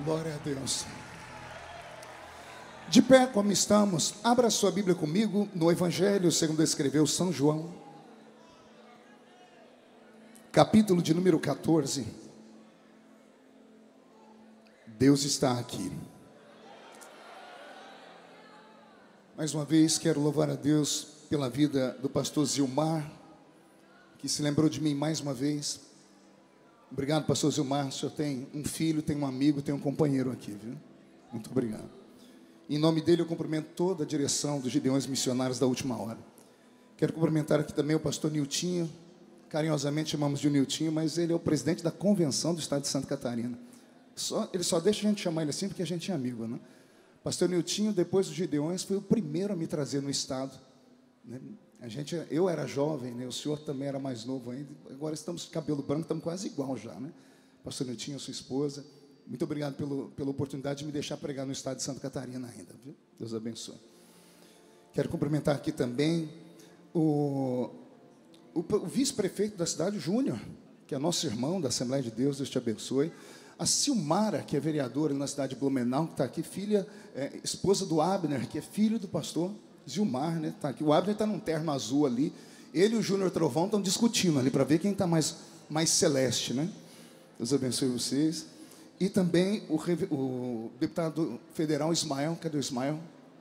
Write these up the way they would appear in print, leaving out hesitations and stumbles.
Glória a Deus. De pé como estamos, abra sua Bíblia comigo no Evangelho segundo escreveu São João, capítulo de número 14. Deus está aqui. Mais uma vez quero louvar a Deus pela vida do pastor Zilmar, que se lembrou de mim mais uma vez. Obrigado, pastor Zilmar. O senhor tem um filho, tem um amigo, tem um companheiro aqui, viu? Muito obrigado. Em nome dele eu cumprimento toda a direção dos Gideões Missionários da Última Hora. Quero cumprimentar aqui também o pastor Niltinho. Carinhosamente chamamos de Niltinho, mas ele é o presidente da convenção do estado de Santa Catarina. Ele só deixa a gente chamar ele assim porque a gente é amigo, né? Pastor Niltinho, depois dos Gideões, foi o primeiro a me trazer no estado, né? Eu era jovem, né? O senhor também era mais novo ainda. Agora estamos de cabelo branco, estamos quase igual já, né? Pastor Niltinho, sua esposa, muito obrigado pela oportunidade de me deixar pregar no estado de Santa Catarina ainda, viu? Deus abençoe. Quero cumprimentar aqui também o vice-prefeito da cidade, Júnior, que é nosso irmão da Assembleia de Deus, Deus te abençoe. A Silmara, que é vereadora na cidade de Blumenau, que está aqui, esposa do Abner, que é filho do pastor Zilmar, né? Tá aqui. O Abner está num terno azul ali. Ele e o Júnior Trovão estão discutindo ali para ver quem está mais celeste, né? Deus abençoe vocês. E também o deputado federal Ismael, cadê o Ismael?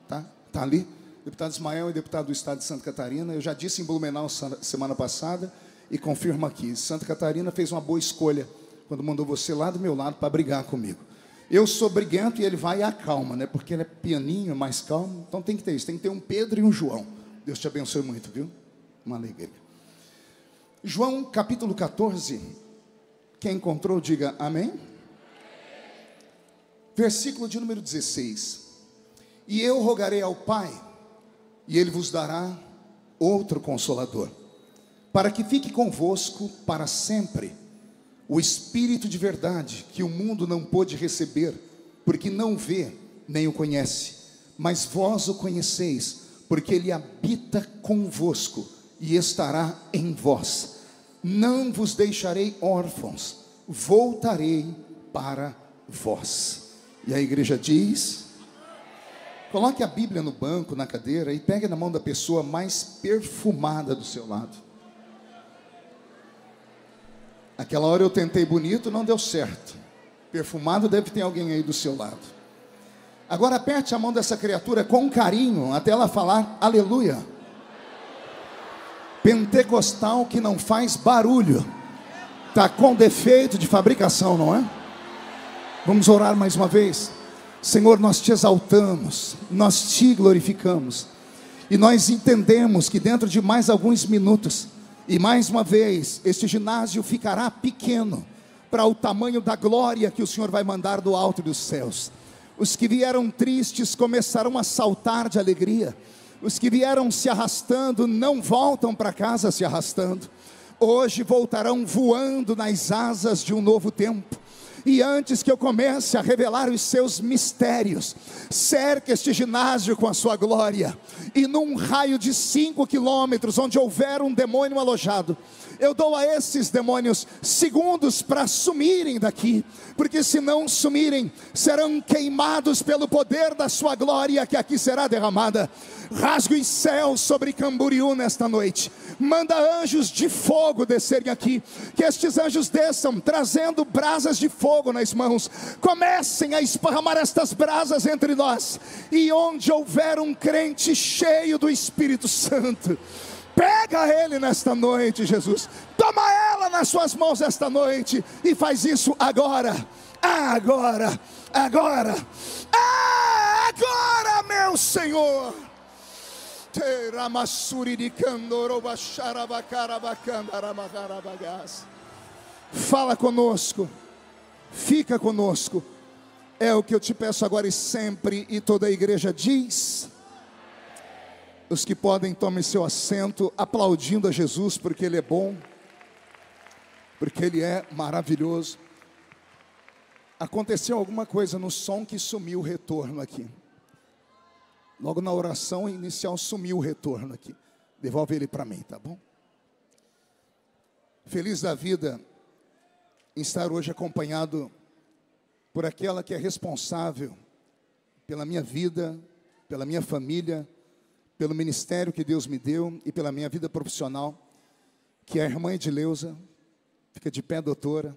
Tá ali. Deputado Ismael é deputado do estado de Santa Catarina. Eu já disse em Blumenau semana passada e confirmo aqui. Santa Catarina fez uma boa escolha quando mandou você lá do meu lado para brigar comigo. Eu sou briguento e ele vai e acalma, né? Porque ele é pianinho, mais calmo. Então tem que ter isso, tem que ter um Pedro e um João. Deus te abençoe muito, viu? Uma alegria. João capítulo 14. Quem encontrou, diga amém. Versículo de número 16. E eu rogarei ao Pai, e Ele vos dará outro Consolador, para que fique convosco para sempre, o Espírito de verdade, que o mundo não pôde receber, porque não vê, nem o conhece. Mas vós o conheceis, porque Ele habita convosco, e estará em vós. Não vos deixarei órfãos, voltarei para vós. E a igreja diz: coloque a Bíblia no banco, na cadeira, e pegue na mão da pessoa mais perfumada do seu lado. Aquela hora eu tentei bonito, não deu certo. Perfumado deve ter alguém aí do seu lado. Agora aperte a mão dessa criatura com carinho, até ela falar aleluia. Pentecostal que não faz barulho. Está com defeito de fabricação, não é? Vamos orar mais uma vez. Senhor, nós te exaltamos, nós te glorificamos, e nós entendemos que dentro de mais alguns minutos, e mais uma vez, este ginásio ficará pequeno para o tamanho da glória que o Senhor vai mandar do alto dos céus. Os que vieram tristes começarão a saltar de alegria. Os que vieram se arrastando não voltam para casa se arrastando. Hoje voltarão voando nas asas de um novo tempo. E antes que eu comece a revelar os seus mistérios, cerque este ginásio com a sua glória, e num raio de 5 quilômetros, onde houver um demônio alojado, eu dou a esses demônios segundos para sumirem daqui, porque se não sumirem, serão queimados pelo poder da sua glória que aqui será derramada. Rasga os céus sobre Camboriú nesta noite, manda anjos de fogo descerem aqui, que estes anjos desçam trazendo brasas de fogo nas mãos, comecem a esparramar estas brasas entre nós, e onde houver um crente cheio do Espírito Santo, pega ele nesta noite, Jesus. Toma ela nas suas mãos esta noite e faz isso agora, agora, agora, agora, meu Senhor. Fala conosco, fica conosco, é o que eu te peço agora e sempre. E toda a igreja diz. Os que podem, tomem seu assento, aplaudindo a Jesus, porque Ele é bom, porque Ele é maravilhoso. Aconteceu alguma coisa no som que sumiu o retorno aqui. Logo na oração inicial sumiu o retorno aqui. Devolve ele para mim, tá bom? Feliz da vida em estar hoje acompanhado por aquela que é responsável pela minha vida, pela minha família, pelo ministério que Deus me deu e pela minha vida profissional, que é a irmã Edileuza. Fica de pé, doutora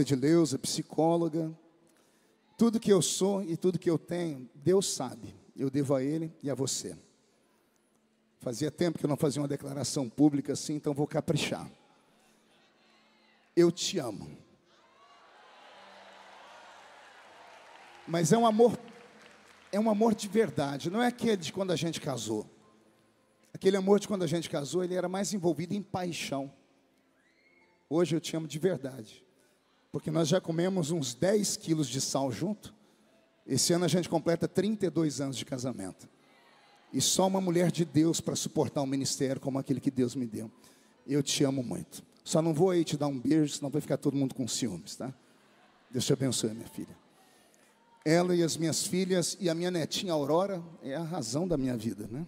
Edileuza, psicóloga. Tudo que eu sou e tudo que eu tenho, Deus sabe, eu devo a Ele e a você. Fazia tempo que eu não fazia uma declaração pública assim, então vou caprichar. Eu te amo. Mas é um amor de verdade, não é aquele de quando a gente casou. Aquele amor de quando a gente casou, ele era mais envolvido em paixão. Hoje eu te amo de verdade, porque nós já comemos uns 10 quilos de sal junto. Esse ano a gente completa 32 anos de casamento. E só uma mulher de Deus para suportar um ministério como aquele que Deus me deu. Eu te amo muito. Só não vou aí te dar um beijo, senão vai ficar todo mundo com ciúmes, tá? Deus te abençoe, minha filha. Ela e as minhas filhas e a minha netinha Aurora é a razão da minha vida, né?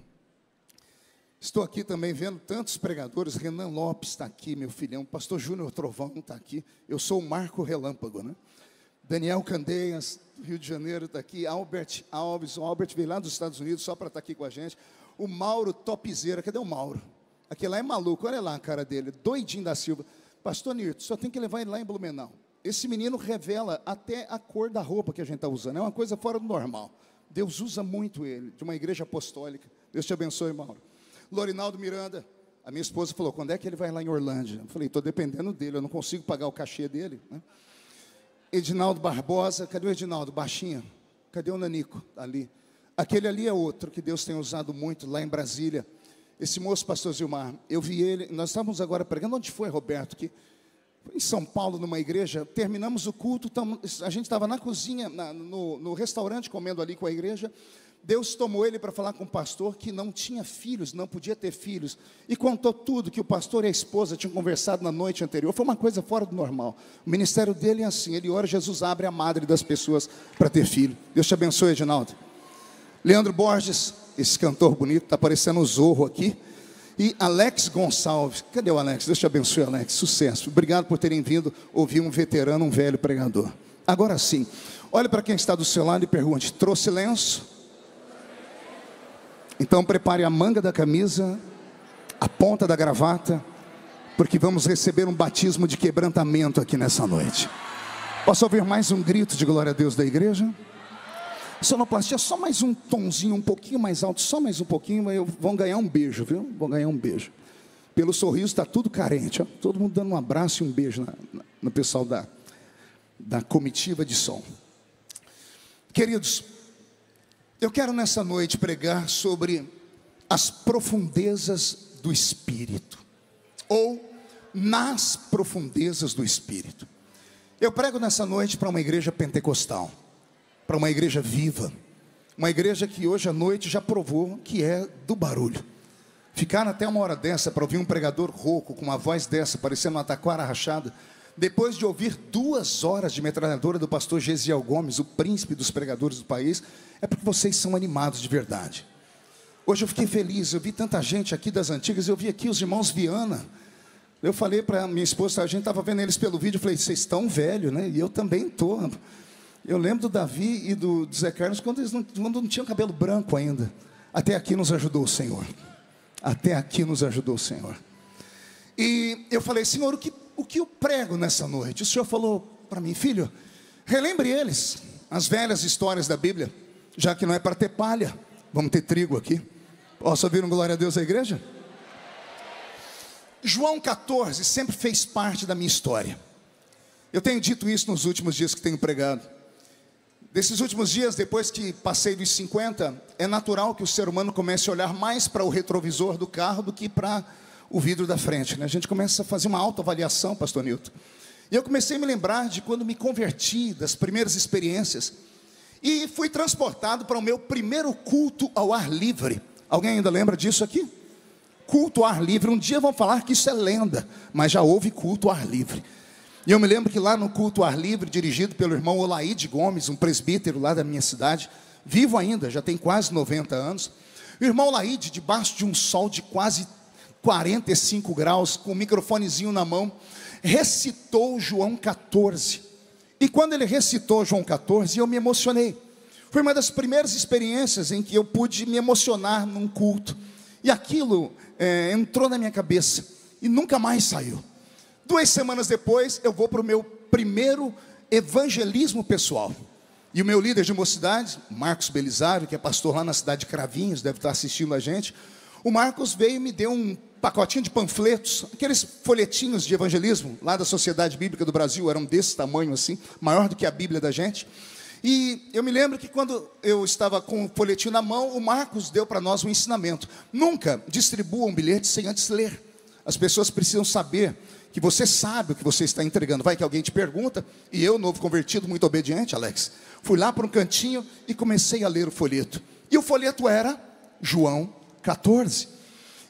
Estou aqui também vendo tantos pregadores. Renan Lopes está aqui, meu filhão. Pastor Júnior Trovão está aqui. Eu sou o Marco Relâmpago, né? Daniel Candeias, Rio de Janeiro, está aqui. Albert Alves, o Albert veio lá dos Estados Unidos só para estar aqui com a gente. O Mauro Topzeira, cadê o Mauro? Aquele lá é maluco, olha lá a cara dele, doidinho da Silva. Pastor Nirto, só tem que levar ele lá em Blumenau. Esse menino revela até a cor da roupa que a gente está usando. É uma coisa fora do normal. Deus usa muito ele, de uma igreja apostólica. Deus te abençoe, Mauro. Lorinaldo Miranda, a minha esposa falou, quando é que ele vai lá em Orlândia? Eu falei, estou dependendo dele, eu não consigo pagar o cachê dele, né? Edinaldo Barbosa, cadê o Edinaldo? Baixinho. Cadê o Nanico? Ali. Aquele ali é outro que Deus tem usado muito lá em Brasília. Esse moço, pastor Zilmar, eu vi ele, nós estávamos agora pregando, onde foi, Roberto? Que em São Paulo, numa igreja, terminamos o culto, a gente estava na cozinha, no restaurante, comendo ali com a igreja. Deus tomou ele para falar com o pastor que não tinha filhos, não podia ter filhos, e contou tudo que o pastor e a esposa tinham conversado na noite anterior. Foi uma coisa fora do normal. O ministério dele é assim, ele ora, Jesus abre a madre das pessoas para ter filho. Deus te abençoe, Edinaldo. Leandro Borges, esse cantor bonito, está parecendo o Zorro aqui. E Alex Gonçalves, cadê o Alex? Deus te abençoe, Alex, sucesso. Obrigado por terem vindo ouvir um veterano, um velho pregador. Agora sim, olhe para quem está do seu lado e pergunte, trouxe lenço? Então prepare a manga da camisa, a ponta da gravata, porque vamos receber um batismo de quebrantamento aqui nessa noite. Posso ouvir mais um grito de glória a Deus da igreja? Sonoplastia, só mais um tonzinho, um pouquinho mais alto, só mais um pouquinho, vão ganhar um beijo, viu? Vão ganhar um beijo. Pelo sorriso está tudo carente, ó. Todo mundo dando um abraço e um beijo no pessoal da comitiva de som. Queridos, eu quero nessa noite pregar sobre as profundezas do Espírito, ou nas profundezas do Espírito. Eu prego nessa noite para uma igreja pentecostal, para uma igreja viva, uma igreja que hoje à noite já provou que é do barulho. Ficaram até uma hora dessa para ouvir um pregador rouco, com uma voz dessa, parecendo uma taquara rachada, depois de ouvir 2 horas de metralhadora do pastor Gesiel Gomes, o príncipe dos pregadores do país, é porque vocês são animados de verdade. Hoje eu fiquei feliz, eu vi tanta gente aqui das antigas, eu vi aqui os irmãos Viana. Eu falei para minha esposa, a gente estava vendo eles pelo vídeo, eu falei, vocês estão velhos, né? E eu também estou. Eu lembro do Davi e do Zé Carlos, quando eles não tinham cabelo branco ainda. Até aqui nos ajudou o Senhor. Até aqui nos ajudou o Senhor. E eu falei, Senhor, o que eu prego nessa noite? O Senhor falou para mim, filho, relembre eles, as velhas histórias da Bíblia, já que não é para ter palha, vamos ter trigo aqui. Posso ouvir um glória a Deus à igreja? João 14 sempre fez parte da minha história. Eu tenho dito isso nos últimos dias que tenho pregado. Desses últimos dias, depois que passei dos 50, é natural que o ser humano comece a olhar mais para o retrovisor do carro do que para o vidro da frente, né? A gente começa a fazer uma autoavaliação, pastor Nilton. E eu comecei a me lembrar de quando me converti, das primeiras experiências. E fui transportado para o meu primeiro culto ao ar livre. Alguém ainda lembra disso aqui? Culto ao ar livre. Um dia vão falar que isso é lenda, mas já houve culto ao ar livre. E eu me lembro que lá no culto ao ar livre, dirigido pelo irmão Olaide Gomes, um presbítero lá da minha cidade, vivo ainda, já tem quase 90 anos. O irmão Olaide, debaixo de um sol de quase 45 graus, com o microfonezinho na mão, recitou João 14. E quando ele recitou João 14, eu me emocionei. Foi uma das primeiras experiências em que eu pude me emocionar num culto. E aquilo entrou na minha cabeça e nunca mais saiu. 2 semanas depois, eu vou para o meu primeiro evangelismo pessoal. E o meu líder de mocidade, Marcos Belisário, que é pastor lá na cidade de Cravinhos, deve estar assistindo a gente. O Marcos veio e me deu um pacotinho de panfletos, aqueles folhetinhos de evangelismo, lá da Sociedade Bíblica do Brasil, eram desse tamanho assim, maior do que a Bíblia da gente. E eu me lembro que quando eu estava com o folhetinho na mão, o Marcos deu para nós um ensinamento: nunca distribua um bilhete sem antes ler. As pessoas precisam saber que você sabe o que você está entregando. Vai que alguém te pergunta, e eu, novo convertido, muito obediente, Alex, fui lá para um cantinho e comecei a ler o folheto. E o folheto era João 14.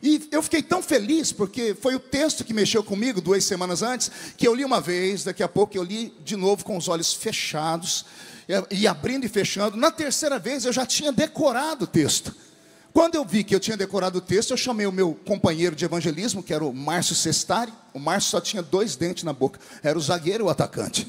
E eu fiquei tão feliz, porque foi o texto que mexeu comigo 2 semanas antes, que eu li uma vez, daqui a pouco eu li de novo com os olhos fechados, e abrindo e fechando. Na terceira vez eu já tinha decorado o texto. Quando eu vi que eu tinha decorado o texto, eu chamei o meu companheiro de evangelismo, que era o Márcio Sestari. O Márcio só tinha 2 dentes na boca, era o zagueiro e o atacante.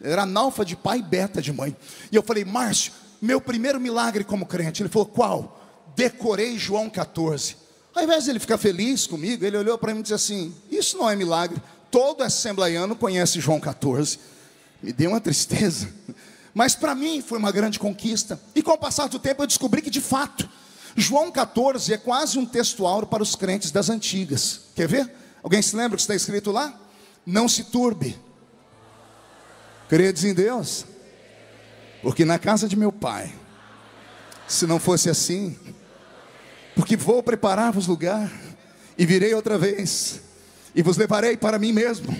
Era analfa de pai e beta de mãe. E eu falei: Márcio, meu primeiro milagre como crente. Ele falou: qual? Decorei João 14. Ao invés de ele ficar feliz comigo, ele olhou para mim e disse assim: isso não é milagre, todo assembleiano conhece João 14. Me deu uma tristeza, mas para mim foi uma grande conquista. E com o passar do tempo eu descobri que de fato João 14 é quase um textual para os crentes das antigas. Quer ver? Alguém se lembra o que está escrito lá? Não se turbe, credes em Deus, porque na casa de meu pai, se não fosse assim, porque vou preparar-vos lugar, e virei outra vez, e vos levarei para mim mesmo,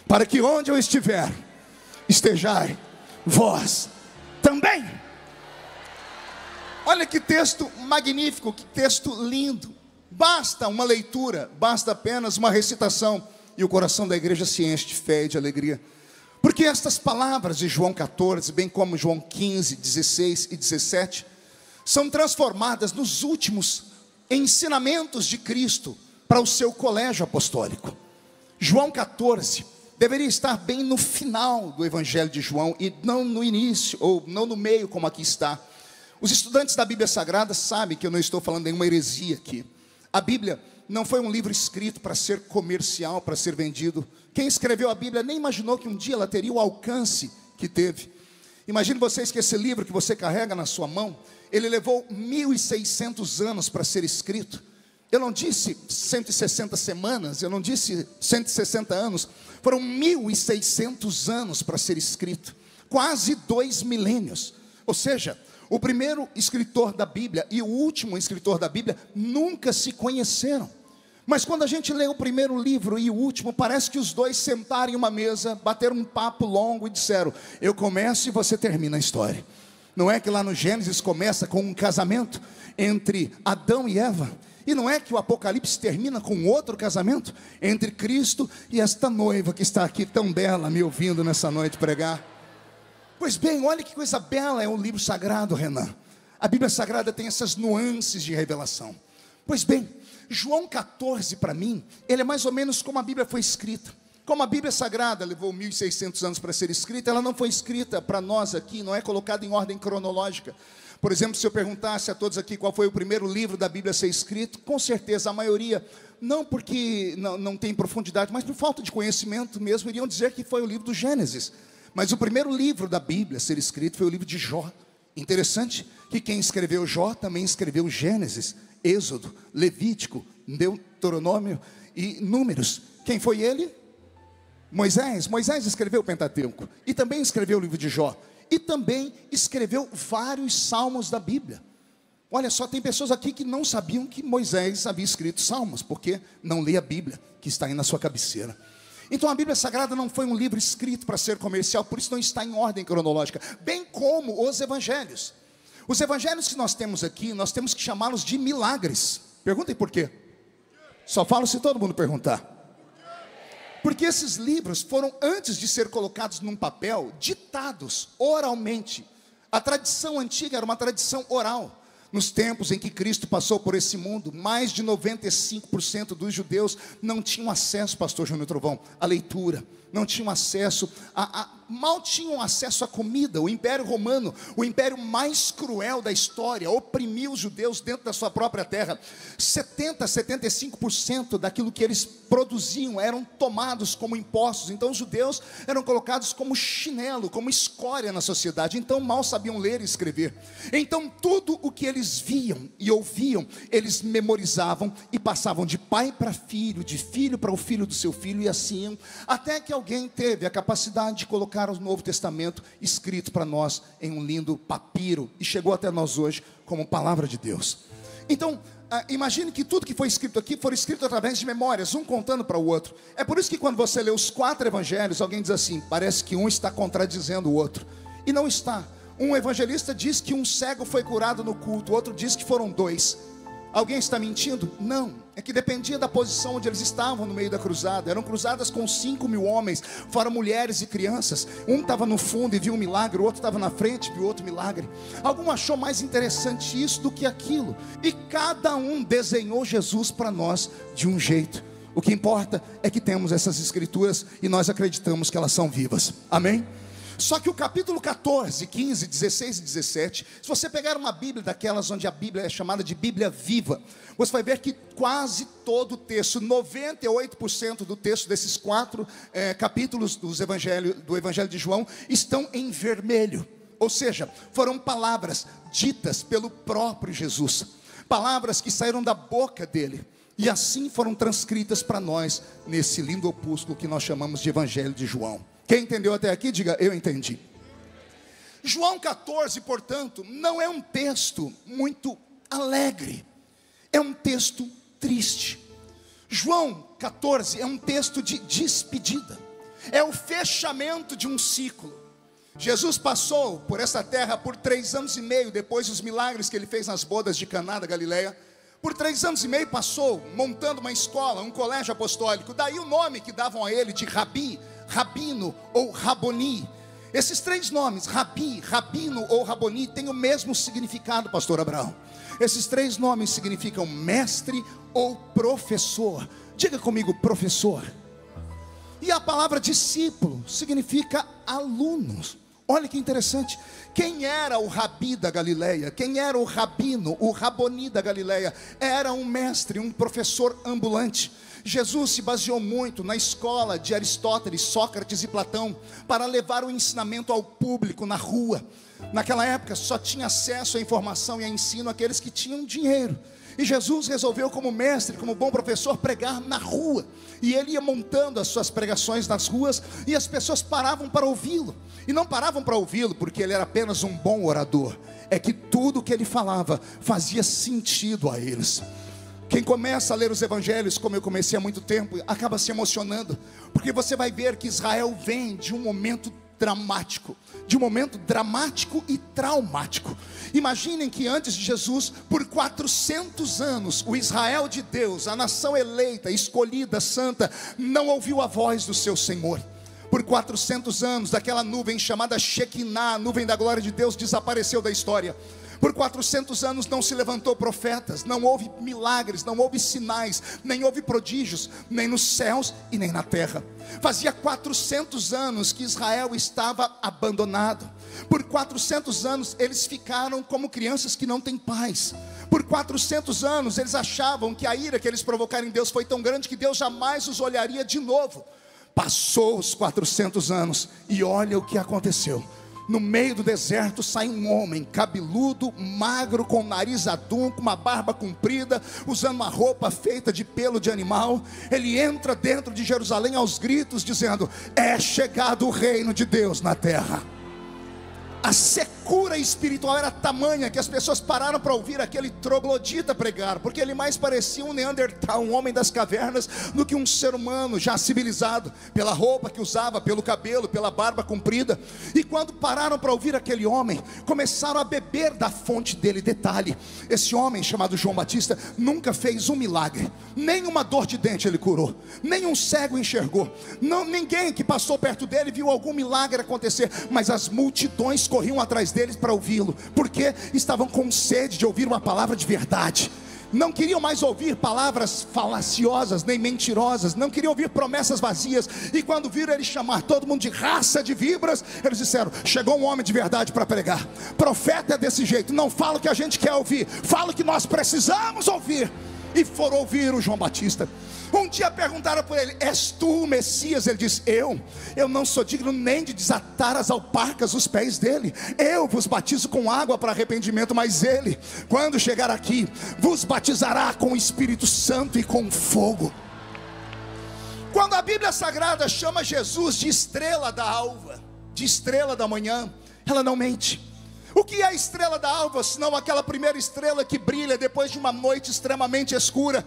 para que onde eu estiver, estejai vós também. Olha que texto magnífico, que texto lindo. Basta uma leitura, basta apenas uma recitação, e o coração da igreja se enche de fé e de alegria. Porque estas palavras de João 14, bem como João 15, 16 e 17, são transformadas nos últimos ensinamentos de Cristo para o seu colégio apostólico. João 14 deveria estar bem no final do Evangelho de João, e não no início, ou não no meio, como aqui está. Os estudantes da Bíblia Sagrada sabem que eu não estou falando nenhuma heresia aqui. A Bíblia não foi um livro escrito para ser comercial, para ser vendido. Quem escreveu a Bíblia nem imaginou que um dia ela teria o alcance que teve. Imagine vocês que esse livro que você carrega na sua mão, ele levou 1.600 anos para ser escrito. Eu não disse 160 semanas, eu não disse 160 anos, foram 1.600 anos para ser escrito, quase 2 milênios. Ou seja, o primeiro escritor da Bíblia e o último escritor da Bíblia nunca se conheceram. Mas quando a gente lê o primeiro livro e o último, parece que os dois sentaram em uma mesa, bateram um papo longo e disseram: eu começo e você termina a história. Não é que lá no Gênesis começa com um casamento entre Adão e Eva? E não é que o Apocalipse termina com outro casamento entre Cristo e esta noiva que está aqui tão bela, me ouvindo nessa noite pregar? Pois bem, olha que coisa bela é o livro sagrado, Renan. A Bíblia Sagrada tem essas nuances de revelação. Pois bem, João 14 para mim, ele é mais ou menos como a Bíblia foi escrita. Como a Bíblia Sagrada levou 1.600 anos para ser escrita, ela não foi escrita para nós aqui, não é colocada em ordem cronológica. Por exemplo, se eu perguntasse a todos aqui qual foi o primeiro livro da Bíblia a ser escrito, com certeza a maioria, não porque não tem profundidade, mas por falta de conhecimento mesmo, iriam dizer que foi o livro do Gênesis. Mas o primeiro livro da Bíblia a ser escrito foi o livro de Jó. Interessante que quem escreveu Jó também escreveu Gênesis, Êxodo, Levítico, Deuteronômio e Números. Quem foi ele? Moisés. Moisés escreveu o Pentateuco e também escreveu o livro de Jó. E também escreveu vários salmos da Bíblia. Olha só, tem pessoas aqui que não sabiam que Moisés havia escrito salmos, porque não lê a Bíblia, que está aí na sua cabeceira. Então a Bíblia Sagrada não foi um livro escrito para ser comercial, por isso não está em ordem cronológica, bem como os evangelhos. Os evangelhos que nós temos aqui, nós temos que chamá-los de milagres. Perguntem por quê? Só falo se todo mundo perguntar. Porque esses livros foram, antes de ser colocados num papel, ditados oralmente. A tradição antiga era uma tradição oral. Nos tempos em que Cristo passou por esse mundo, mais de 95% dos judeus não tinham acesso, pastor Júnior Trovão, à leitura, não tinham acesso mal tinham acesso à comida. O Império Romano, o império mais cruel da história, oprimiu os judeus dentro da sua própria terra. 75% daquilo que eles produziam eram tomados como impostos. Então os judeus eram colocados como chinelo, como escória na sociedade. Então mal sabiam ler e escrever. Então tudo o que eles viam e ouviam, eles memorizavam e passavam de pai para filho, de filho para o filho do seu filho, e assim, até que alguém teve a capacidade de colocar o Novo Testamento escrito para nós em um lindo papiro, e chegou até nós hoje como palavra de Deus. Então, imagine que tudo que foi escrito aqui foi escrito através de memórias, um contando para o outro. É por isso que quando você lê os 4 evangelhos, alguém diz assim: parece que um está contradizendo o outro. E não está. Um evangelista diz que um cego foi curado no culto, o outro diz que foram 2. Alguém está mentindo? Não, é que dependia da posição onde eles estavam no meio da cruzada. Eram cruzadas com 5.000 homens, fora mulheres e crianças. Um estava no fundo e viu um milagre, o outro estava na frente e viu outro milagre. Algum achou mais interessante isso do que aquilo, e cada um desenhou Jesus para nós de um jeito. O que importa é que temos essas escrituras e nós acreditamos que elas são vivas, amém? Só que o capítulo 14, 15, 16 e 17, se você pegar uma Bíblia daquelas onde a Bíblia é chamada de Bíblia viva, você vai ver que quase todo o texto, 98% do texto desses 4 capítulos do Evangelho de João estão em vermelho. Ou seja, foram palavras ditas pelo próprio Jesus, palavras que saíram da boca dele, e assim foram transcritas para nós nesse lindo opúsculo que nós chamamos de Evangelho de João. Quem entendeu até aqui, diga: eu entendi. João 14, portanto, não é um texto muito alegre, é um texto triste. João 14 é um texto de despedida, é o fechamento de um ciclo. Jesus passou por essa terra por 3 anos e meio, depois dos milagres que ele fez nas bodas de Caná da Galileia. Por 3 anos e meio passou montando uma escola, um colégio apostólico. Daí o nome que davam a ele de Rabi, Rabino ou Raboni. Esses 3 nomes, Rabi, Rabino ou Raboni, têm o mesmo significado, pastor Abraão. Esses 3 nomes significam mestre ou professor. Diga comigo, professor. E a palavra discípulo significa alunos. Olha que interessante. Quem era o Rabi da Galileia? Quem era o Rabino, o Raboni da Galileia? Era um mestre, um professor ambulante. Jesus se baseou muito na escola de Aristóteles, Sócrates e Platão para levar o ensinamento ao público na rua. Naquela época só tinha acesso à informação e a ensino aqueles que tinham dinheiro. E Jesus resolveu, como mestre, como bom professor, pregar na rua. E ele ia montando as suas pregações nas ruas, e as pessoas paravam para ouvi-lo. E não paravam para ouvi-lo porque ele era apenas um bom orador, é que tudo que ele falava fazia sentido a eles. Quem começa a ler os evangelhos, como eu comecei há muito tempo, acaba se emocionando, porque você vai ver que Israel vem de um momento dramático, e traumático. Imaginem que antes de Jesus, por 400 anos, o Israel de Deus, a nação eleita, escolhida, santa, não ouviu a voz do seu Senhor. Por 400 anos, daquela nuvem chamada Shekinah, a nuvem da glória de Deus, desapareceu da história. Por 400 anos não se levantou profetas, não houve milagres, não houve sinais, nem houve prodígios, nem nos céus e nem na terra. Fazia 400 anos que Israel estava abandonado. Por 400 anos eles ficaram como crianças que não têm pais. Por 400 anos eles achavam que a ira que eles provocaram em Deus foi tão grande que Deus jamais os olharia de novo. Passou os 400 anos e olha o que aconteceu. No meio do deserto sai um homem cabeludo, magro, com o nariz adunco, uma barba comprida, usando uma roupa feita de pelo de animal. Ele entra dentro de Jerusalém aos gritos, dizendo: é chegado o reino de Deus na terra. A secura espiritual era tamanha que as pessoas pararam para ouvir aquele troglodita pregar, porque ele mais parecia um Neandertal, um homem das cavernas, do que um ser humano já civilizado, pela roupa que usava, pelo cabelo, pela barba comprida. E quando pararam para ouvir aquele homem, começaram a beber da fonte dele. Detalhe: esse homem chamado João Batista nunca fez um milagre, nem uma dor de dente ele curou, nem um cego enxergou, ninguém que passou perto dele viu algum milagre acontecer, mas as multidões corriam atrás deles para ouvi-lo, porque estavam com sede de ouvir uma palavra de verdade. não queriam mais ouvir palavras falaciosas, nem mentirosas, não queriam ouvir promessas vazias. E quando viram ele chamar todo mundo de raça de víboras, eles disseram: chegou um homem de verdade para pregar. Profeta é desse jeito, não fala o que a gente quer ouvir, fala o que nós precisamos ouvir. E foram ouvir o João Batista. Um dia perguntaram por ele: és tu o Messias? Ele disse: eu não sou digno nem de desatar as alparcas dos pés dele. Eu vos batizo com água para arrependimento, mas ele, quando chegar aqui, vos batizará com o Espírito Santo e com fogo. Quando a Bíblia Sagrada chama Jesus de estrela da alva, de estrela da manhã, ela não mente. O que é a estrela da alva, senão aquela primeira estrela que brilha depois de uma noite extremamente escura?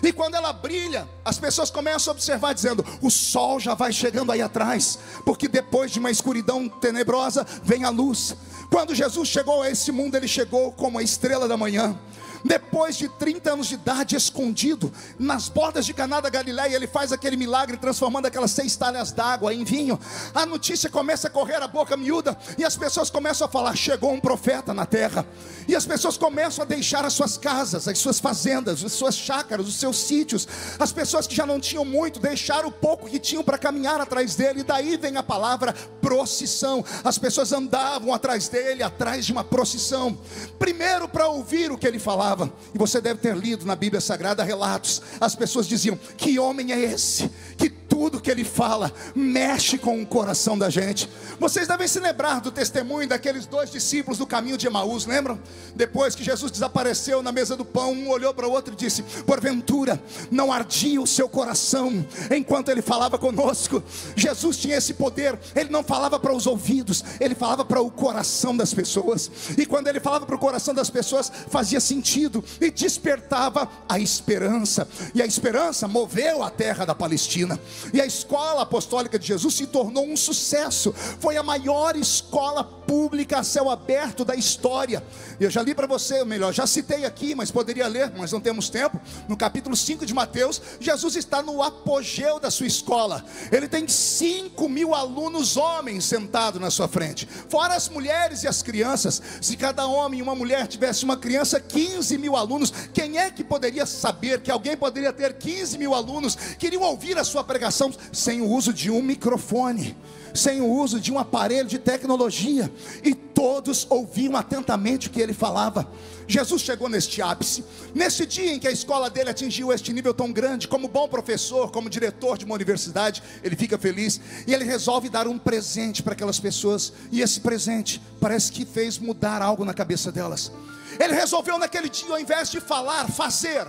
E quando ela brilha, as pessoas começam a observar dizendo: o sol já vai chegando aí atrás, porque depois de uma escuridão tenebrosa vem a luz. Quando Jesus chegou a esse mundo, ele chegou como a estrela da manhã. Depois de 30 anos de idade, escondido nas bordas de Caná da Galileia, ele faz aquele milagre transformando aquelas 6 talhas d'água em vinho. A notícia começa a correr a boca miúda, e as pessoas começam a falar: chegou um profeta na terra. E as pessoas começam a deixar as suas casas, as suas fazendas, as suas chácaras, os seus sítios. As pessoas que já não tinham muito, deixaram o pouco que tinham para caminhar atrás dele. E daí vem a palavra procissão. As pessoas andavam atrás dele, atrás de uma procissão, primeiro para ouvir o que ele falava. E você deve ter lido na Bíblia Sagrada relatos. As pessoas diziam: que homem é esse, que tudo que ele fala mexe com o coração da gente. Vocês devem se lembrar do testemunho daqueles 2 discípulos do caminho de Emaús, lembram? Depois que Jesus desapareceu na mesa do pão, um olhou para o outro e disse: porventura não ardia o seu coração enquanto ele falava conosco? Jesus tinha esse poder. Ele não falava para os ouvidos, ele falava para o coração das pessoas. E quando ele falava para o coração das pessoas, fazia sentido e despertava a esperança. E a esperança moveu a terra da Palestina. E a escola apostólica de Jesus se tornou um sucesso. Foi a maior escola pública a céu aberto da história. Eu já li para você, ou melhor, já citei aqui, mas poderia ler, mas não temos tempo. No capítulo 5 de Mateus, Jesus está no apogeu da sua escola. Ele tem 5.000 alunos homens sentados na sua frente, fora as mulheres e as crianças. Se cada homem e uma mulher tivesse uma criança, 15.000 alunos. Quem é que poderia saber que alguém poderia ter 15.000 alunos que iriam ouvir a sua pregação sem o uso de um microfone, sem o uso de um aparelho de tecnologia? E todos ouviam atentamente o que ele falava. Jesus chegou neste ápice, nesse dia em que a escola dele atingiu este nível tão grande. Como bom professor, como diretor de uma universidade, ele fica feliz, e ele resolve dar um presente para aquelas pessoas. E esse presente parece que fez mudar algo na cabeça delas. Ele resolveu naquele dia, ao invés de falar, fazer.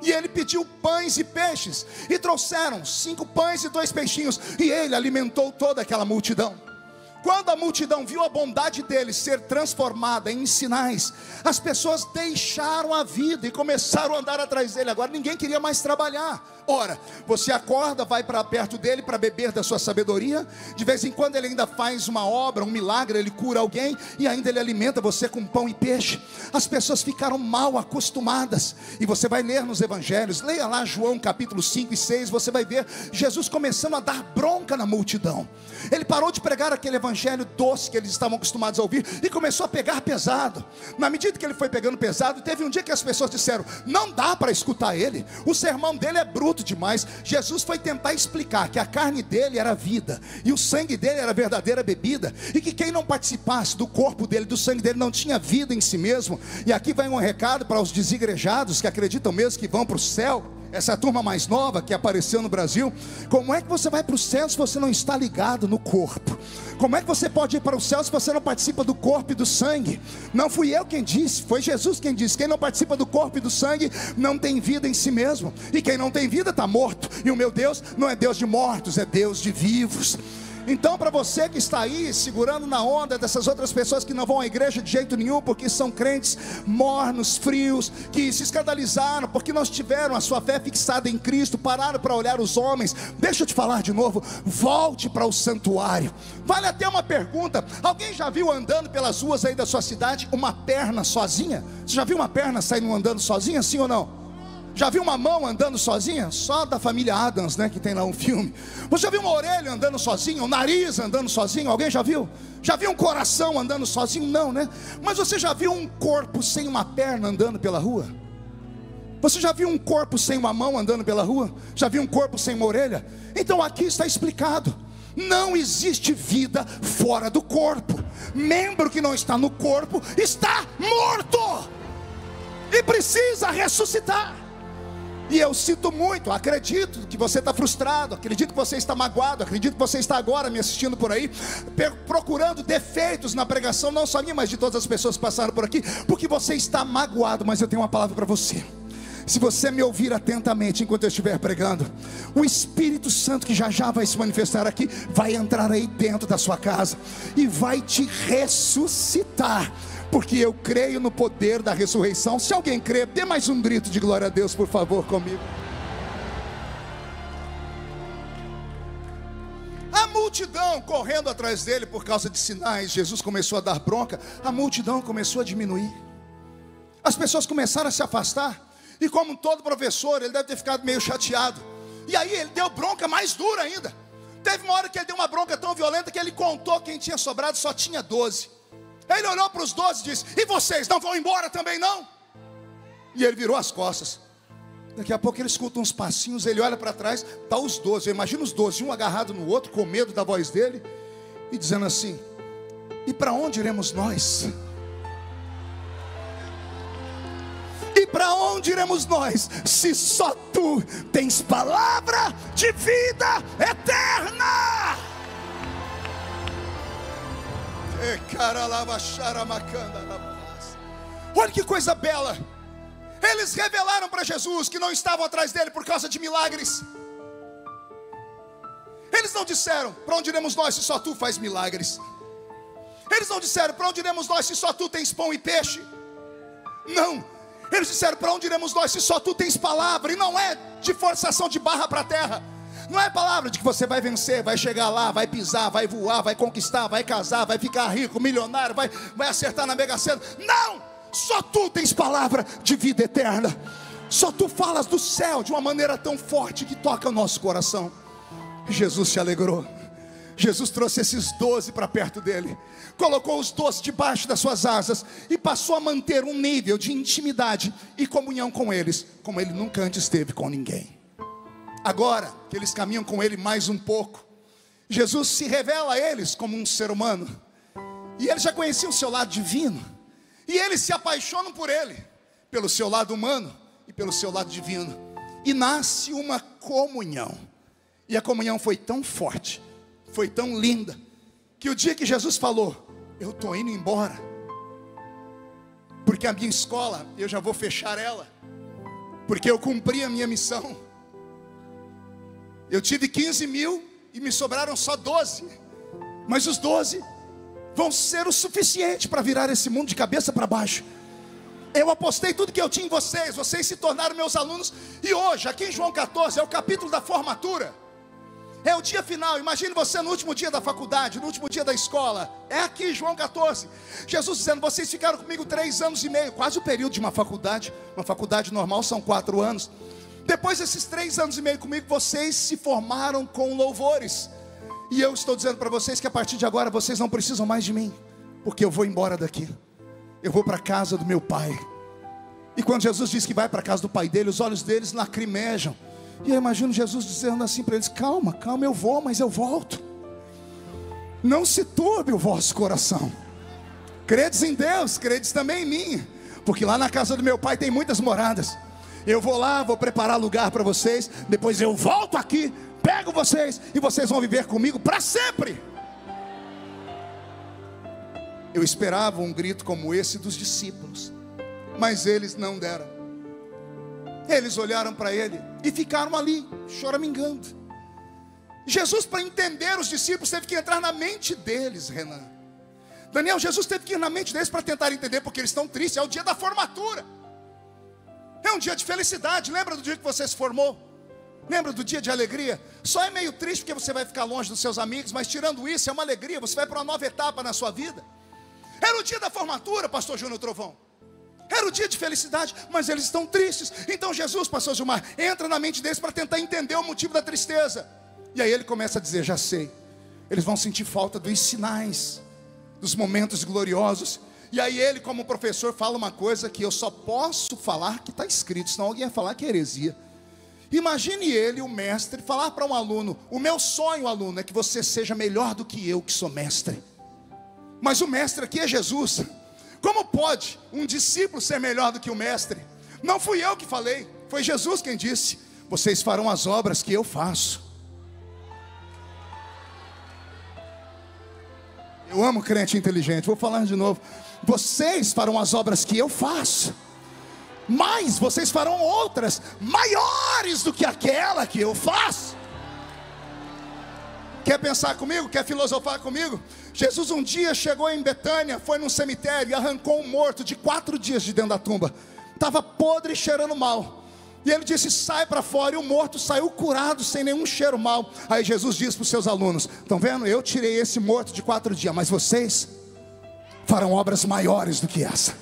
E ele pediu pães e peixes, e trouxeram 5 pães e 2 peixinhos, e ele alimentou toda aquela multidão. Quando a multidão viu a bondade dele ser transformada em sinais, as pessoas deixaram a vida e começaram a andar atrás dele. Agora ninguém queria mais trabalhar. Ora, você acorda, vai para perto dele para beber da sua sabedoria. De vez em quando ele ainda faz uma obra, um milagre, ele cura alguém, e ainda ele alimenta você com pão e peixe. As pessoas ficaram mal acostumadas. E você vai ler nos evangelhos, leia lá João capítulo 5 e 6, você vai ver Jesus começando a dar bronca na multidão. Ele parou de pregar aquele evangelho doce que eles estavam acostumados a ouvir, e começou a pegar pesado. Na medida que ele foi pegando pesado, teve um dia que as pessoas disseram: não dá para escutar ele, o sermão dele é bruto demais. Jesus foi tentar explicar que a carne dele era vida, e o sangue dele era a verdadeira bebida, e que quem não participasse do corpo dele, do sangue dele, não tinha vida em si mesmo. E aqui vai um recado para os desigrejados que acreditam mesmo que vão para o céu. Essa turma mais nova que apareceu no Brasil: como é que você vai para o céu se você não está ligado no corpo? Como é que você pode ir para o céu se você não participa do corpo e do sangue? Não fui eu quem disse, foi Jesus quem disse: quem não participa do corpo e do sangue não tem vida em si mesmo, e quem não tem vida está morto. E o meu Deus não é Deus de mortos, é Deus de vivos. Então, para você que está aí segurando na onda dessas outras pessoas que não vão à igreja de jeito nenhum, porque são crentes mornos, frios, que se escandalizaram porque não tiveram a sua fé fixada em Cristo, pararam para olhar os homens, deixa eu te falar de novo: volte para o santuário. Vale até uma pergunta: alguém já viu andando pelas ruas aí da sua cidade uma perna sozinha? Você já viu uma perna saindo andando sozinha, sim ou não? Já viu uma mão andando sozinha? Só da família Addams, né, que tem lá um filme. Você já viu uma orelha andando sozinha? Um nariz andando sozinho? Alguém já viu? Já viu um coração andando sozinho? Não, né? Mas você já viu um corpo sem uma perna andando pela rua? Você já viu um corpo sem uma mão andando pela rua? Já viu um corpo sem uma orelha? Então aqui está explicado: não existe vida fora do corpo. Membro que não está no corpo está morto e precisa ressuscitar. E eu sinto muito, acredito que você está frustrado, acredito que você está magoado, acredito que você está agora me assistindo por aí, procurando defeitos na pregação, não só minha, mas de todas as pessoas que passaram por aqui, porque você está magoado. Mas eu tenho uma palavra para você. Se você me ouvir atentamente enquanto eu estiver pregando, o Espírito Santo, que já já vai se manifestar aqui, vai entrar aí dentro da sua casa e vai te ressuscitar, porque eu creio no poder da ressurreição. Se alguém crê, dê mais um grito de glória a Deus, por favor, comigo. A multidão correndo atrás dele por causa de sinais. Jesus começou a dar bronca, a multidão começou a diminuir, as pessoas começaram a se afastar. E como todo professor, ele deve ter ficado meio chateado. E aí ele deu bronca mais dura ainda. Teve uma hora que ele deu uma bronca tão violenta que ele contou quem tinha sobrado, só tinha 12. Ele olhou para os 12 e disse: e vocês não vão embora também não? E ele virou as costas. Daqui a pouco ele escuta uns passinhos, ele olha para trás, está os 12. Eu imagino os 12, um agarrado no outro, com medo da voz dele, e dizendo assim: e para onde iremos nós? E para onde iremos nós, se só tu tens palavra de vida eterna? Olha que coisa bela. Eles revelaram para Jesus que não estavam atrás dele por causa de milagres. Eles não disseram: para onde iremos nós se só tu faz milagres? Eles não disseram: para onde iremos nós se só tu tens pão e peixe? Não. Eles disseram: para onde iremos nós se só tu tens palavra? E não é de forçação de barra para a terra. Não é palavra de que você vai vencer, vai chegar lá, vai pisar, vai voar, vai conquistar, vai casar, vai ficar rico, milionário, vai acertar na Mega Sena. Não! Só tu tens palavra de vida eterna. Só tu falas do céu de uma maneira tão forte que toca o nosso coração. Jesus se alegrou. Jesus trouxe esses 12 para perto dele, colocou os 12 debaixo das suas asas e passou a manter um nível de intimidade e comunhão com eles, como ele nunca antes teve com ninguém. Agora que eles caminham com ele mais um pouco, Jesus se revela a eles como um ser humano, e eles já conheciam o seu lado divino, e eles se apaixonam por ele, pelo seu lado humano e pelo seu lado divino, e nasce uma comunhão. E a comunhão foi tão forte, foi tão linda, que o dia que Jesus falou: eu estou indo embora, porque a minha escola, eu já vou fechar ela, porque eu cumpri a minha missão. Eu tive 15 mil e me sobraram só 12, mas os 12 vão ser o suficiente para virar esse mundo de cabeça para baixo. Eu apostei tudo que eu tinha em vocês, vocês se tornaram meus alunos. E hoje, aqui em João 14, é o capítulo da formatura, é o dia final. Imagine você no último dia da faculdade, no último dia da escola. É aqui, João 14, Jesus dizendo: vocês ficaram comigo 3 anos e meio, quase o período de uma faculdade. Uma faculdade normal são 4 anos. Depois desses 3 anos e meio comigo, vocês se formaram com louvores. E eu estou dizendo para vocês que a partir de agora vocês não precisam mais de mim, porque eu vou embora daqui, eu vou para a casa do meu pai. E quando Jesus diz que vai para a casa do pai dele, os olhos deles lacrimejam. E eu imagino Jesus dizendo assim para eles: calma, calma, eu vou, mas eu volto. Não se turbe o vosso coração. Credes em Deus, credes também em mim, porque lá na casa do meu pai tem muitas moradas. Eu vou lá, vou preparar lugar para vocês. Depois eu volto aqui, pego vocês, e vocês vão viver comigo para sempre. Eu esperava um grito como esse dos discípulos, mas eles não deram. Eles olharam para ele e ficaram ali, choramingando. Jesus, para entender os discípulos, teve que entrar na mente deles, Renan. Daniel, Jesus teve que ir na mente deles para tentar entender, porque eles estão tristes. É o dia da formatura, é um dia de felicidade. Lembra do dia que você se formou? Lembra do dia de alegria? Só é meio triste porque você vai ficar longe dos seus amigos, mas tirando isso é uma alegria, você vai para uma nova etapa na sua vida. Era o dia da formatura, pastor Júnior Trovão. Era o dia de felicidade, mas eles estão tristes. Então Jesus, pastor Gilmar, entra na mente deles para tentar entender o motivo da tristeza. E aí ele começa a dizer: já sei, eles vão sentir falta dos sinais, dos momentos gloriosos. E aí ele, como professor, fala uma coisa que eu só posso falar que está escrito, senão alguém ia falar que é heresia. Imagine ele, o mestre, falar para um aluno: o meu sonho, aluno, é que você seja melhor do que eu, que sou mestre. Mas o mestre aqui é Jesus. Como pode um discípulo ser melhor do que o mestre? Não fui eu que falei, foi Jesus quem disse: vocês farão as obras que eu faço. Eu amo crente inteligente, vou falar de novo. Vocês farão as obras que eu faço, mas vocês farão outras maiores do que aquela que eu faço. Quer pensar comigo? Quer filosofar comigo? Jesus um dia chegou em Betânia, foi num cemitério e arrancou um morto de 4 dias de dentro da tumba. Estava podre e cheirando mal. E ele disse: sai para fora. E o morto saiu curado, sem nenhum cheiro mal. Aí Jesus disse para os seus alunos: estão vendo? Eu tirei esse morto de 4 dias, mas vocês farão obras maiores do que essa.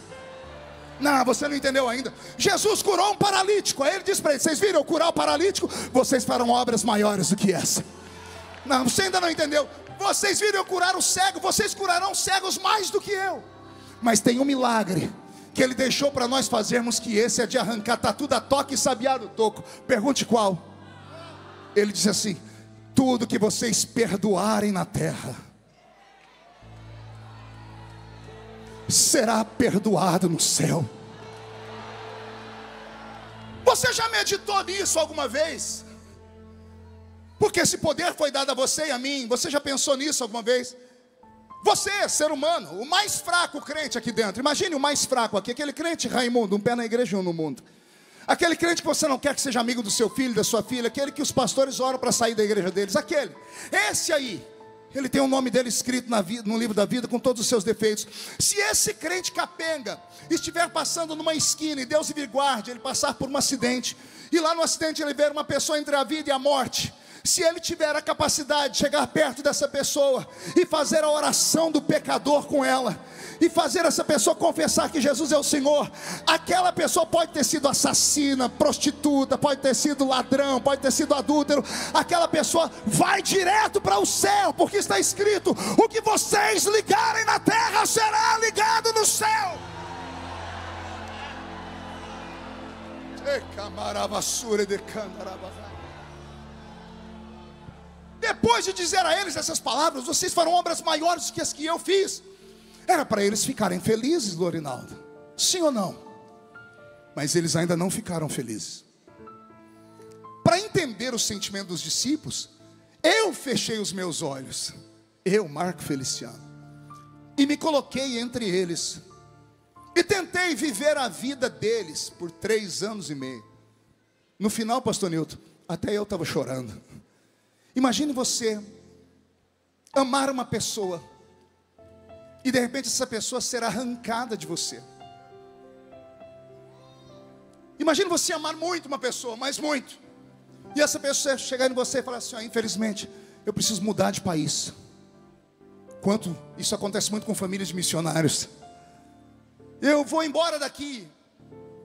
Não, você não entendeu ainda. Jesus curou um paralítico. Aí ele disse para eles: vocês viram eu curar o paralítico? Vocês farão obras maiores do que essa. Não, você ainda não entendeu. Vocês viram eu curar o cego? Vocês curarão cegos mais do que eu. Mas tem um milagre que ele deixou para nós fazermos, que esse é de arrancar tatu da toca e sabiá do toco. Pergunte qual. Ele disse assim: tudo que vocês perdoarem na terra será perdoado no céu. Você já meditou nisso alguma vez? Porque esse poder foi dado a você e a mim. Você já pensou nisso alguma vez? Você, ser humano, o mais fraco crente aqui dentro. Imagine o mais fraco aqui, aquele crente Raimundo, um pé na igreja e um no mundo. Aquele crente que você não quer que seja amigo do seu filho, da sua filha. Aquele que os pastores oram para sair da igreja deles. Aquele, esse aí, ele tem o nome dele escrito no livro da vida, com todos os seus defeitos. Se esse crente capenga estiver passando numa esquina, e Deus me guarde, ele passar por um acidente, e lá no acidente ele ver uma pessoa entre a vida e a morte, se ele tiver a capacidade de chegar perto dessa pessoa e fazer a oração do pecador com ela, e fazer essa pessoa confessar que Jesus é o Senhor, aquela pessoa pode ter sido assassina, prostituta, pode ter sido ladrão, pode ter sido adúltero, aquela pessoa vai direto para o céu, porque está escrito: o que vocês ligarem na terra será ligado no céu. Depois de dizer a eles essas palavras: vocês farão obras maiores do que as que eu fiz, era para eles ficarem felizes, Lorinaldo, sim ou não? Mas eles ainda não ficaram felizes. Para entender o sentimento dos discípulos, eu fechei os meus olhos, eu, Marco Feliciano, e me coloquei entre eles, e tentei viver a vida deles por 3 anos e meio. No final, pastor Nilton, até eu estava chorando. Imagine você amar uma pessoa e de repente essa pessoa ser arrancada de você. Imagine você amar muito uma pessoa, mas muito, e essa pessoa chegar em você e falar assim: infelizmente eu preciso mudar de país. Quanto isso acontece muito com famílias de missionários. Eu vou embora daqui.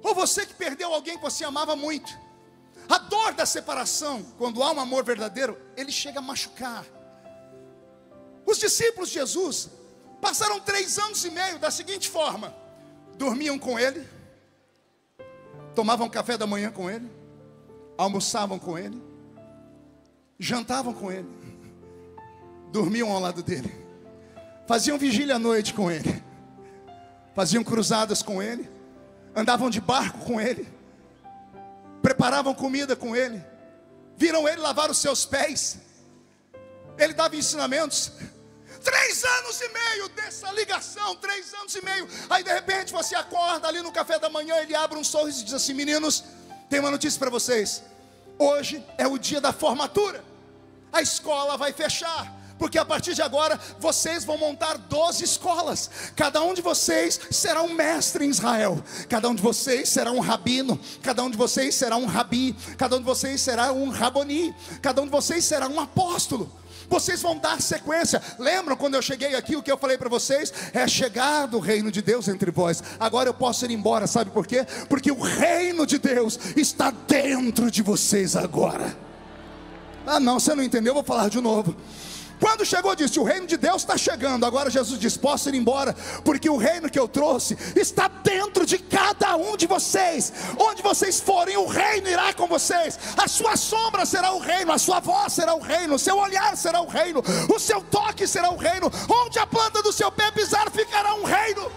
Ou você que perdeu alguém que você amava muito. A dor da separação, quando há um amor verdadeiro, ele chega a machucar. Os discípulos de Jesus passaram 3 anos e meio da seguinte forma: dormiam com ele, tomavam café da manhã com ele, almoçavam com ele, jantavam com ele, dormiam ao lado dele, faziam vigília à noite com ele, faziam cruzadas com ele, andavam de barco com ele, preparavam comida com ele, viram ele lavar os seus pés, ele dava ensinamentos. 3 anos e meio dessa ligação, 3 anos e meio. Aí de repente você acorda ali no café da manhã, ele abre um sorriso e diz assim: meninos, tem uma notícia para vocês. Hoje é o dia da formatura. A escola vai fechar, porque a partir de agora vocês vão montar 12 escolas. Cada um de vocês será um mestre em Israel. Cada um de vocês será um rabino. Cada um de vocês será um rabi. Cada um de vocês será um raboni. Cada um de vocês será um apóstolo. Vocês vão dar sequência. Lembram quando eu cheguei aqui, o que eu falei para vocês? É chegado o reino de Deus entre vós. Agora eu posso ir embora, sabe por quê? Porque o reino de Deus está dentro de vocês agora. Ah não, você não entendeu, eu vou falar de novo. Quando chegou, disse: o reino de Deus está chegando. Agora Jesus diz: posso ir embora, porque o reino que eu trouxe está dentro de cada um de vocês. Onde vocês forem, o reino irá com vocês. A sua sombra será o reino, a sua voz será o reino, o seu olhar será o reino, o seu toque será o reino. Onde a planta do seu pé pisar, ficará um reino.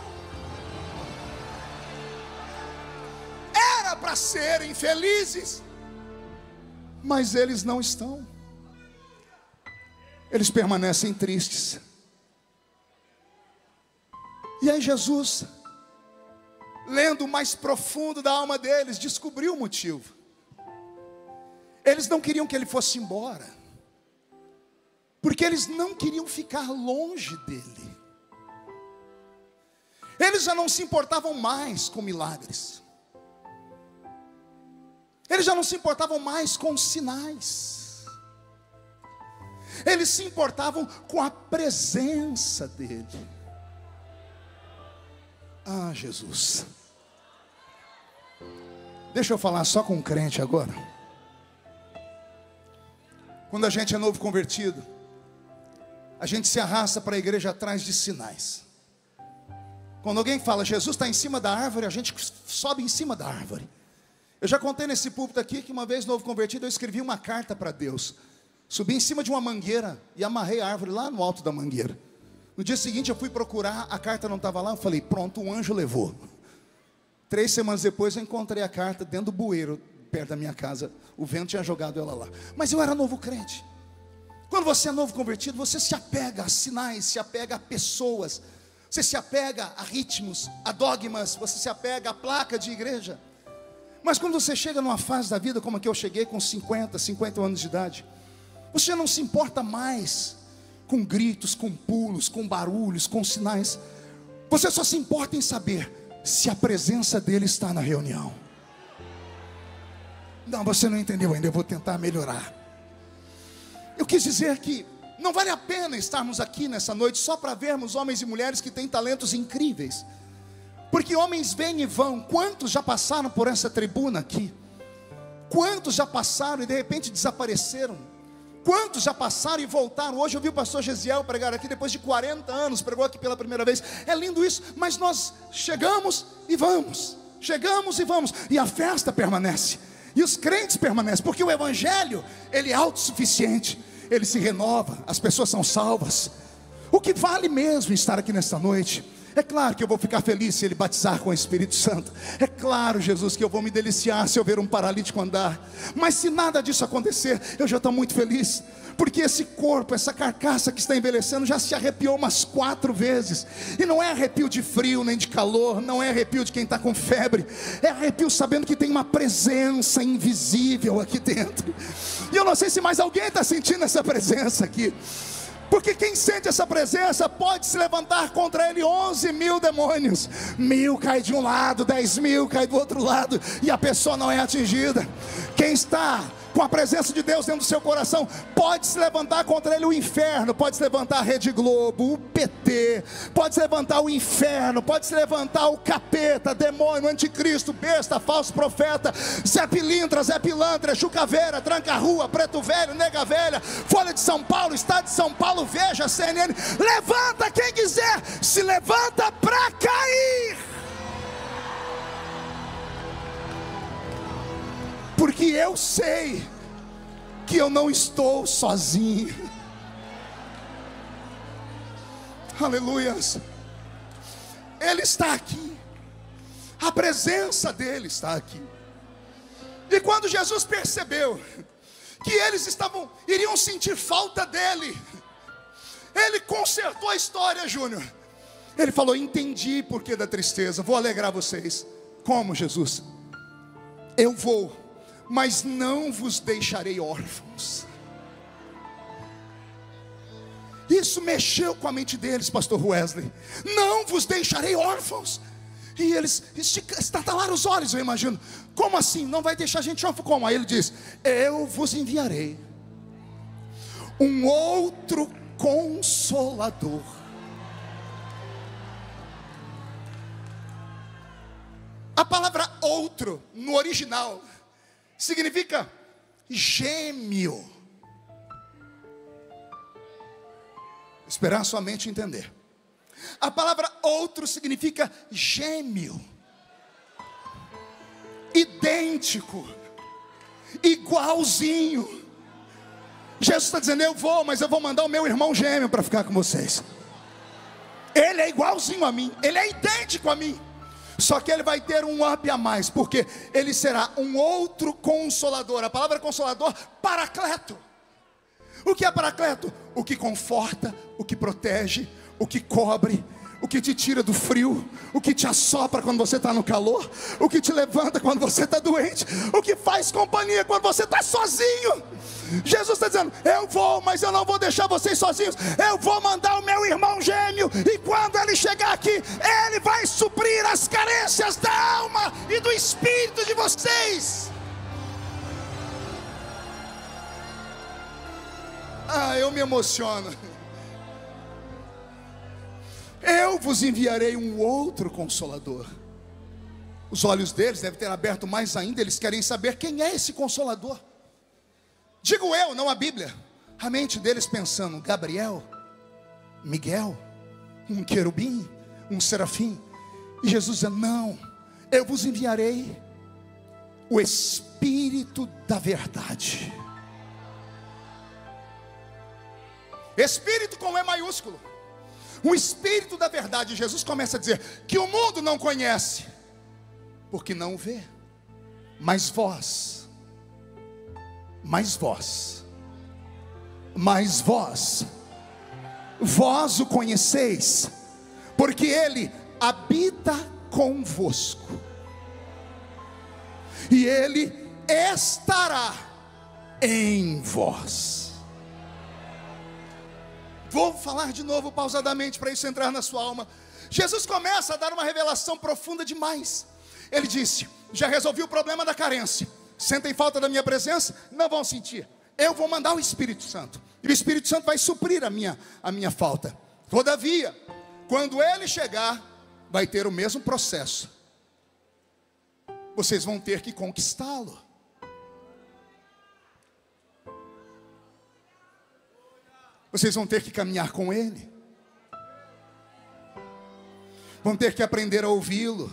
Era para serem felizes, mas eles não estão. Eles permanecem tristes. E aí Jesus, lendo o mais profundo da alma deles, descobriu o motivo. Eles não queriam que ele fosse embora, porque eles não queriam ficar longe dele. Eles já não se importavam mais com milagres. Eles já não se importavam mais com sinais. Eles se importavam com a presença dele. Ah, Jesus. Deixa eu falar só com um crente agora. Quando a gente é novo convertido, a gente se arrasta para a igreja atrás de sinais. Quando alguém fala: Jesus está em cima da árvore, a gente sobe em cima da árvore. Eu já contei nesse púlpito aqui que uma vez, novo convertido, eu escrevi uma carta para Deus. Subi em cima de uma mangueira e amarrei a árvore lá no alto da mangueira. No dia seguinte eu fui procurar, a carta não estava lá. Eu falei: pronto, um anjo levou. 3 semanas depois eu encontrei a carta dentro do bueiro, perto da minha casa. O vento tinha jogado ela lá. Mas eu era novo crente. Quando você é novo convertido, você se apega a sinais, se apega a pessoas, você se apega a ritmos, a dogmas, você se apega à placa de igreja. Mas quando você chega numa fase da vida como a que eu cheguei, com 50 anos de idade, você não se importa mais com gritos, com pulos, com barulhos, com sinais. Você só se importa em saber se a presença dele está na reunião. Não, você não entendeu ainda, eu vou tentar melhorar. Eu quis dizer que não vale a pena estarmos aqui nessa noite só para vermos homens e mulheres que têm talentos incríveis. Porque homens vêm e vão. Quantos já passaram por essa tribuna aqui? Quantos já passaram e de repente desapareceram? Quantos já passaram e voltaram? Hoje eu vi o pastor Gesiel pregar aqui, depois de 40 anos, pregou aqui pela primeira vez. É lindo isso, mas nós chegamos e vamos. Chegamos e vamos. E a festa permanece. E os crentes permanecem. Porque o evangelho, ele é autossuficiente. Ele se renova, as pessoas são salvas. O que vale mesmo estar aqui nesta noite? É claro que eu vou ficar feliz se ele batizar com o Espírito Santo. É claro, Jesus, que eu vou me deliciar se eu ver um paralítico andar. Mas se nada disso acontecer, eu já estou muito feliz. Porque esse corpo, essa carcaça que está envelhecendo, já se arrepiou umas 4 vezes. E não é arrepio de frio nem de calor, não é arrepio de quem está com febre. É arrepio sabendo que tem uma presença invisível aqui dentro. E eu não sei se mais alguém está sentindo essa presença aqui. Porque quem sente essa presença pode se levantar contra ele 11.000 demônios. 1.000 cai de um lado, 10.000 cai do outro lado, e a pessoa não é atingida. Quem está com a presença de Deus dentro do seu coração pode se levantar contra ele o inferno. Pode se levantar a Rede Globo, o PT, pode se levantar o inferno, pode se levantar o capeta, demônio, anticristo, besta, falso profeta, Zé Pilintra, Zé Pilantra, Chucaveira, Tranca-Rua, Preto Velho, Nega Velha, Folha de São Paulo, Estado de São Paulo, Veja, CNN. Levanta quem quiser, se levanta para cair. Porque eu sei que eu não estou sozinho. Aleluias. Ele está aqui. A presença dele está aqui. E quando Jesus percebeu que eles iriam sentir falta dele, ele consertou a história, Júnior. Ele falou: entendi por que da tristeza, vou alegrar vocês. Como, Jesus? Eu vou, mas não vos deixarei órfãos. Isso mexeu com a mente deles, pastor Wesley. Não vos deixarei órfãos. E eles estatalaram os olhos, eu imagino. Como assim? Não vai deixar a gente órfão? Como? Aí ele diz: eu vos enviarei um outro Consolador. A palavra outro, no original, significa gêmeo. Esperar sua mente entender. A palavra outro significa gêmeo, idêntico, igualzinho. Jesus está dizendo: eu vou, mas eu vou mandar o meu irmão gêmeo para ficar com vocês. Ele é igualzinho a mim, ele é idêntico a mim. Só que ele vai ter um up a mais, porque ele será um outro consolador. A palavra consolador, paracleto. O que é paracleto? O que conforta, o que protege, o que cobre, o que te tira do frio, o que te assopra quando você está no calor, o que te levanta quando você está doente, o que faz companhia quando você está sozinho. Jesus está dizendo: eu vou, mas eu não vou deixar vocês sozinhos. Eu vou mandar o meu irmão gêmeo, e quando ele chegar aqui, ele vai suprir as carências da alma e do espírito de vocês. Eu me emociono. Eu vos enviarei um outro consolador. Os olhos deles devem ter aberto mais ainda. Eles querem saber quem é esse consolador. Digo eu, não a Bíblia. A mente deles pensando: Gabriel, Miguel, um querubim, um serafim. E Jesus dizendo: não, eu vos enviarei o Espírito da verdade. Espírito com E maiúsculo. O Espírito da verdade. Jesus começa a dizer que o mundo não conhece, porque não vê. Mas vós o conheceis, porque Ele habita convosco, e Ele estará em vós. Vou falar de novo pausadamente para isso entrar na sua alma. Jesus começa a dar uma revelação profunda demais. Ele disse: já resolvi o problema da carência. Sentem falta da minha presença? Não vão sentir. Eu vou mandar o Espírito Santo, e o Espírito Santo vai suprir a minha falta. Todavia, quando Ele chegar, vai ter o mesmo processo. Vocês vão ter que conquistá-lo. Vocês vão ter que caminhar com Ele. Vão ter que aprender a ouvi-lo.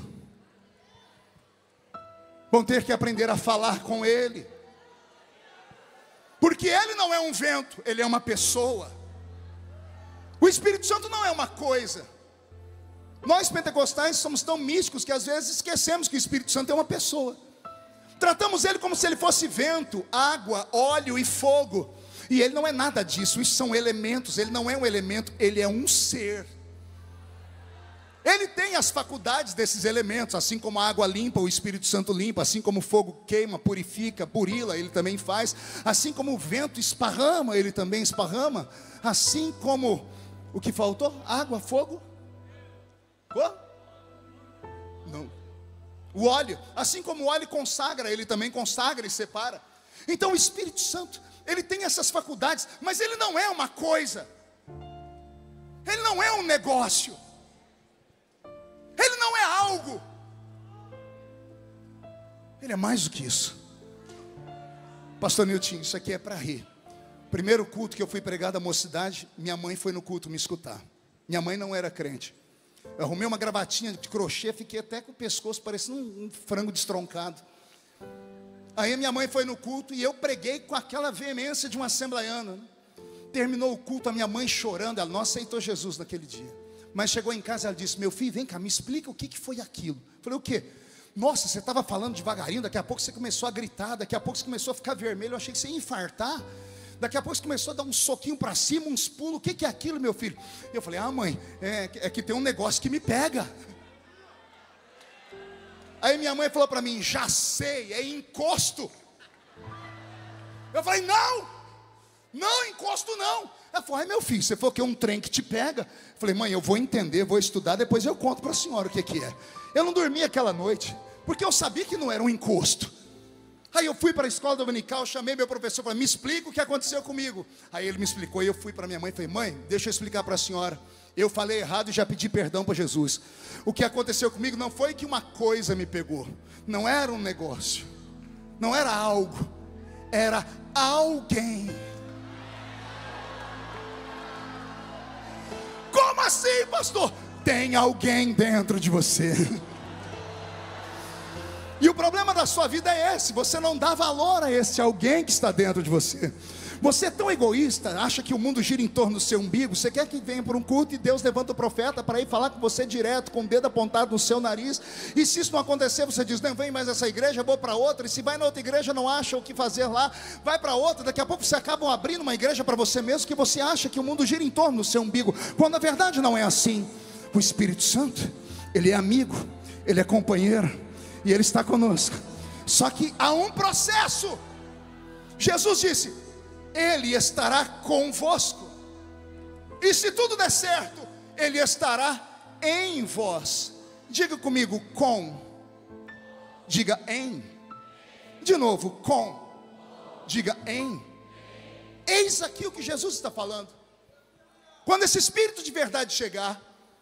Vão ter que aprender a falar com Ele. Porque Ele não é um vento, Ele é uma pessoa. O Espírito Santo não é uma coisa. Nós pentecostais somos tão místicos que às vezes esquecemos que o Espírito Santo é uma pessoa. Tratamos Ele como se Ele fosse vento, água, óleo e fogo. E Ele não é nada disso, isso são elementos. Ele não é um elemento, Ele é um ser. Ele tem as faculdades desses elementos, assim como a água limpa, o Espírito Santo limpa, assim como o fogo queima, purifica, burila, Ele também faz, assim como o vento esparrama, Ele também esparrama, assim como, o que faltou? Água, fogo? Não. O óleo, assim como o óleo consagra, Ele também consagra e separa. Então o Espírito Santo, Ele tem essas faculdades, mas Ele não é uma coisa. Ele não é um negócio. Ele não é algo. Ele é mais do que isso. Pastor Nilton, isso aqui é para rir. Primeiro culto que eu fui pregar da mocidade, minha mãe foi no culto me escutar. Minha mãe não era crente. Eu arrumei uma gravatinha de crochê, fiquei até com o pescoço parecendo um frango destroncado. Aí minha mãe foi no culto e eu preguei com aquela veemência de um assembleiano, né? Terminou o culto, a minha mãe chorando. Ela não aceitou Jesus naquele dia. Mas chegou em casa e ela disse: meu filho, vem cá, me explica o que foi aquilo. Eu falei: o quê? Nossa, você estava falando devagarinho, daqui a pouco você começou a gritar, daqui a pouco você começou a ficar vermelho, eu achei que você ia infartar. Daqui a pouco você começou a dar um soquinho para cima, uns pulos, o que é aquilo, meu filho? Eu falei: mãe, é que tem um negócio que me pega. Aí minha mãe falou para mim: já sei, é encosto. Eu falei: não, encosto não. Ela falou: meu filho, você falou que é um trem que te pega. Eu falei: mãe, eu vou entender, vou estudar, depois eu conto para a senhora o que é. Eu não dormi aquela noite, porque eu sabia que não era um encosto. Aí eu fui para a escola dominical, chamei meu professor, falei: me explica o que aconteceu comigo. Aí ele me explicou, e eu fui para minha mãe e falei: mãe, deixa eu explicar para a senhora. Eu falei errado e já pedi perdão para Jesus. O que aconteceu comigo não foi que uma coisa me pegou. Não era um negócio, não era algo, era alguém. pastor, tem alguém dentro de você. E o problema da sua vida é esse: você não dá valor a esse alguém que está dentro de você. Você é tão egoísta, acha que o mundo gira em torno do seu umbigo. Você quer que venha por um culto e Deus levanta o profeta para ir falar com você direto, com o dedo apontado no seu nariz. E se isso não acontecer, você diz: não vem mais essa igreja, vou para outra. E se vai na outra igreja, não acha o que fazer lá, vai para outra. Daqui a pouco você acaba abrindo uma igreja para você mesmo, que você acha que o mundo gira em torno do seu umbigo, quando na verdade não é assim. O Espírito Santo, Ele é amigo, Ele é companheiro, e Ele está conosco. Só que há um processo. Jesus disse: Ele estará convosco, e se tudo der certo, Ele estará em vós. Diga comigo: com. Diga em. De novo: com. Diga em. Eis aqui o que Jesus está falando. Quando esse Espírito de verdade chegar,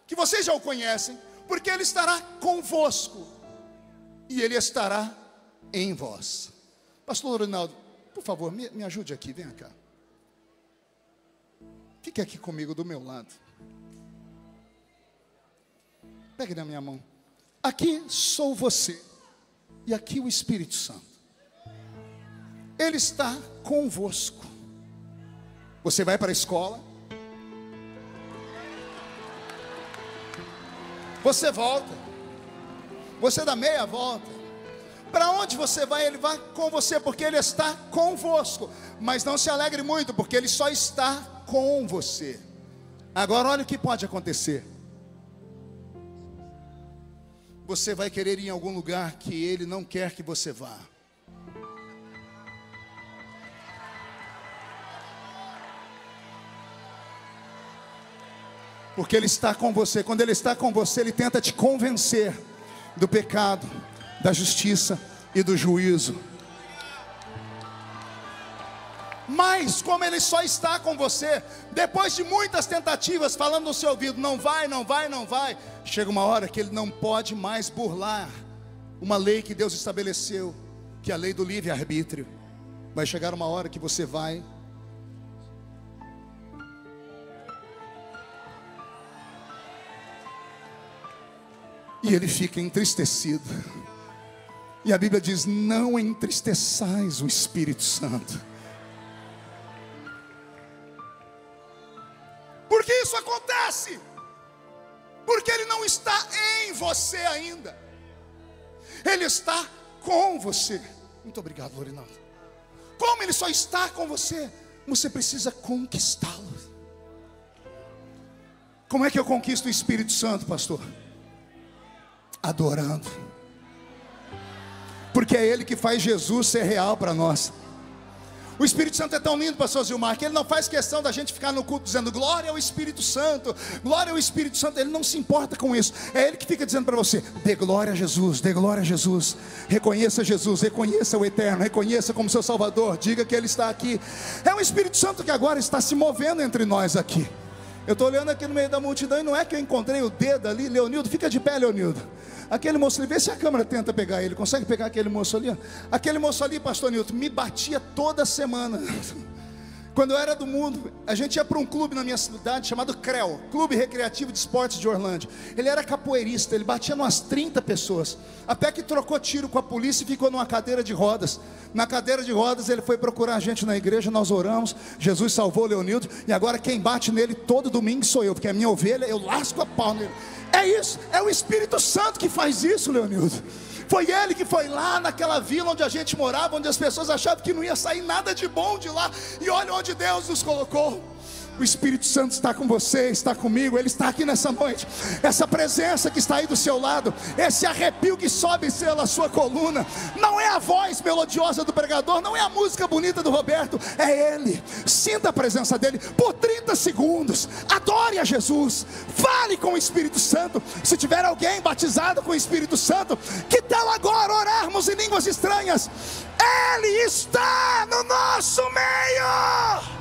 que vocês já o conhecem, porque Ele estará convosco, e Ele estará em vós. Pastor Ronaldo, por favor, me ajude aqui, venha cá. Fique aqui comigo do meu lado. Pegue na minha mão. Aqui sou você, e aqui o Espírito Santo. Ele está convosco. Você vai para a escola, você volta, você dá meia volta. Para onde você vai, Ele vai com você, porque Ele está convosco. Mas não se alegre muito, porque Ele só está com você. Agora olha o que pode acontecer. Você vai querer ir em algum lugar que Ele não quer que você vá. Porque Ele está com você. Quando Ele está com você, Ele tenta te convencer do pecado, da justiça e do juízo. Mas como Ele só está com você, depois de muitas tentativas, falando no seu ouvido: não vai, não vai, não vai, chega uma hora que Ele não pode mais burlar uma lei que Deus estabeleceu, que é a lei do livre-arbítrio. Vai chegar uma hora que você vai, e Ele fica entristecido. E a Bíblia diz: não entristeçais o Espírito Santo. Por que isso acontece? Porque Ele não está em você ainda. Ele está com você. Muito obrigado, Lorinaldo. Como Ele só está com você, você precisa conquistá-lo. Como é que eu conquisto o Espírito Santo, pastor? Adorando. Porque é Ele que faz Jesus ser real para nós. O Espírito Santo é tão lindo, pastor Zilmar, que Ele não faz questão da gente ficar no culto dizendo glória ao Espírito Santo, glória ao Espírito Santo. Ele não se importa com isso. É Ele que fica dizendo para você: dê glória a Jesus, dê glória a Jesus. Reconheça Jesus, reconheça o Eterno, reconheça como seu Salvador, diga que Ele está aqui. É o Espírito Santo que agora está se movendo entre nós aqui. Eu estou olhando aqui no meio da multidão, e não é que eu encontrei o dedo ali. Leonildo, fica de pé, Leonildo. Aquele moço ali, vê se a câmera tenta pegar ele. Consegue pegar aquele moço ali? Aquele moço ali, pastor Nilton, me batia toda semana. Quando eu era do mundo, a gente ia para um clube na minha cidade chamado CREL, Clube Recreativo de Esportes de Orlândia. Ele era capoeirista, ele batia umas 30 pessoas. Até que trocou tiro com a polícia e ficou numa cadeira de rodas. Na cadeira de rodas ele foi procurar a gente na igreja, nós oramos, Jesus salvou o Leonildo. E agora quem bate nele todo domingo sou eu, porque é minha ovelha, eu lasco a pau nele. É isso, é o Espírito Santo que faz isso, Leonildo. Foi Ele que foi lá naquela vila onde a gente morava, onde as pessoas achavam que não ia sair nada de bom de lá. E olha onde Deus nos colocou. O Espírito Santo está com você, está comigo. Ele está aqui nessa noite. Essa presença que está aí do seu lado, esse arrepio que sobe pela sua coluna, não é a voz melodiosa do pregador, não é a música bonita do Roberto, é Ele. Sinta a presença dEle por 30 segundos. Adore a Jesus. Fale com o Espírito Santo. Se tiver alguém batizado com o Espírito Santo, que tal agora orarmos em línguas estranhas? Ele está no nosso meio.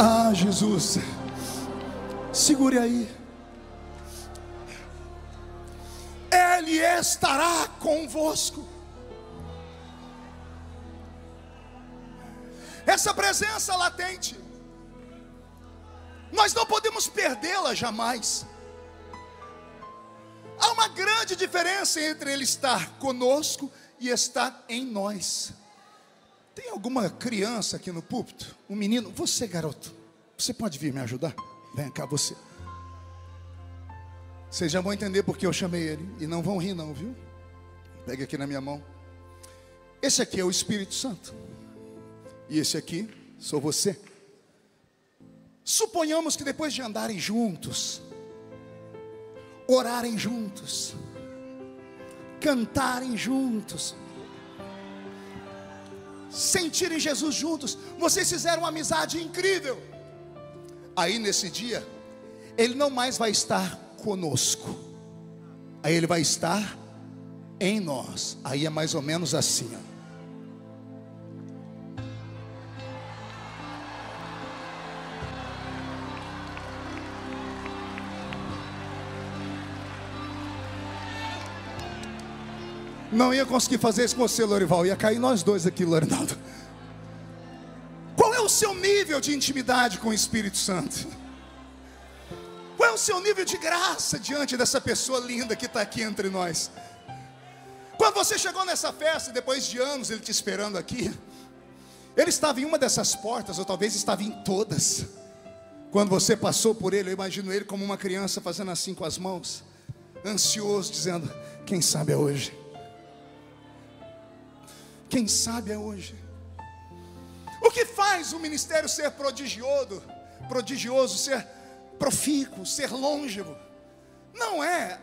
Ah, Jesus, segure aí. Ele estará convosco. Essa presença latente, nós não podemos perdê-la jamais. Há uma grande diferença entre Ele estar conosco e estar em nós. Tem alguma criança aqui no púlpito? Um menino? Você, garoto, você pode vir me ajudar? Vem cá, você. Vocês já vão entender porque eu chamei ele. E não vão rir não, viu? Pegue aqui na minha mão. Esse aqui é o Espírito Santo. E esse aqui sou você. Suponhamos que depois de andarem juntos, orarem juntos, cantarem juntos, sentirem Jesus juntos, vocês fizeram uma amizade incrível. Aí nesse dia, Ele não mais vai estar conosco, aí Ele vai estar em nós. Aí é mais ou menos assim, ó. Não ia conseguir fazer isso com você, Lorival. Ia cair nós dois aqui, Lorinaldo. Qual é o seu nível de intimidade com o Espírito Santo? Qual é o seu nível de graça diante dessa pessoa linda que está aqui entre nós? Quando você chegou nessa festa, depois de anos Ele te esperando aqui, Ele estava em uma dessas portas, ou talvez estava em todas. Quando você passou por Ele, eu imagino Ele como uma criança fazendo assim com as mãos, ansioso, dizendo: quem sabe é hoje. Quem sabe é hoje. O que faz o ministério ser prodigioso, ser profícuo, ser longevo? Não é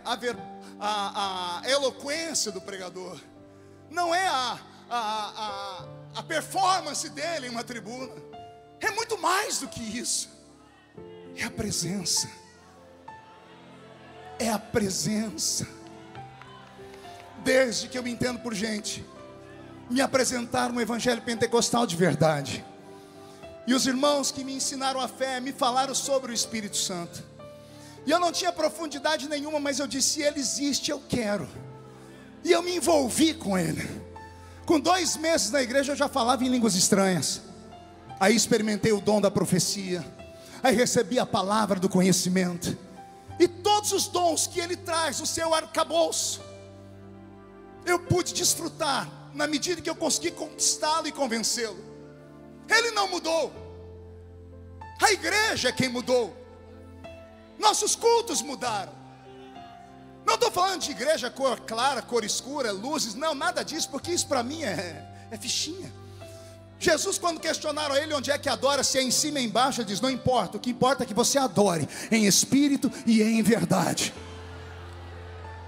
a eloquência do pregador, não é a performance dele em uma tribuna. É muito mais do que isso. É a presença. É a presença. Desde que eu me entendo por gente, me apresentaram um evangelho pentecostal de verdade, e os irmãos que me ensinaram a fé me falaram sobre o Espírito Santo, e eu não tinha profundidade nenhuma, mas eu disse: Ele existe, eu quero. E eu me envolvi com Ele. Com 2 meses na igreja eu já falava em línguas estranhas. Aí experimentei o dom da profecia, aí recebi a palavra do conhecimento, e todos os dons que Ele traz, o seu arcabouço, eu pude desfrutar na medida que eu consegui conquistá-lo e convencê-lo. Ele não mudou, a igreja é quem mudou. Nossos cultos mudaram. Não estou falando de igreja cor clara, cor escura, luzes, não, nada disso, porque isso para mim é fichinha. Jesus, quando questionaram a Ele onde é que adora, se é em cima ou embaixo, Ele diz: não importa, o que importa é que você adore em espírito e em verdade.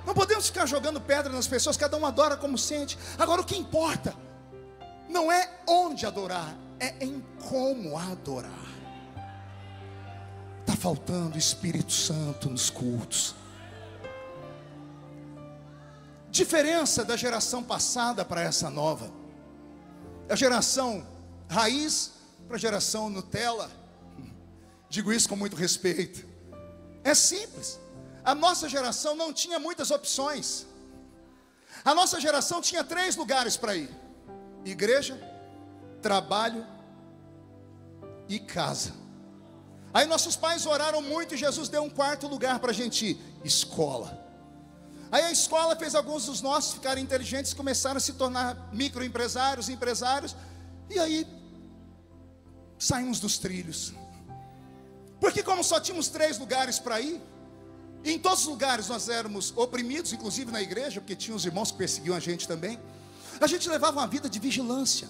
Não podemos ficar jogando pedra nas pessoas, cada um adora como sente. Agora o que importa não é onde adorar, é em como adorar. Está faltando Espírito Santo nos cultos. Diferença da geração passada para essa nova. A geração raiz para a geração Nutella. Digo isso com muito respeito. É simples. A nossa geração não tinha muitas opções. A nossa geração tinha 3 lugares para ir: igreja, trabalho e casa. Aí nossos pais oraram muito e Jesus deu um 4º lugar para a gente ir: escola. Aí a escola fez alguns dos nossos ficarem inteligentes, começaram a se tornar microempresários, empresários, e aí saímos dos trilhos. Porque como só tínhamos 3 lugares para ir, e em todos os lugares nós éramos oprimidos, inclusive na igreja, porque tinha os irmãos que perseguiam a gente também, a gente levava uma vida de vigilância.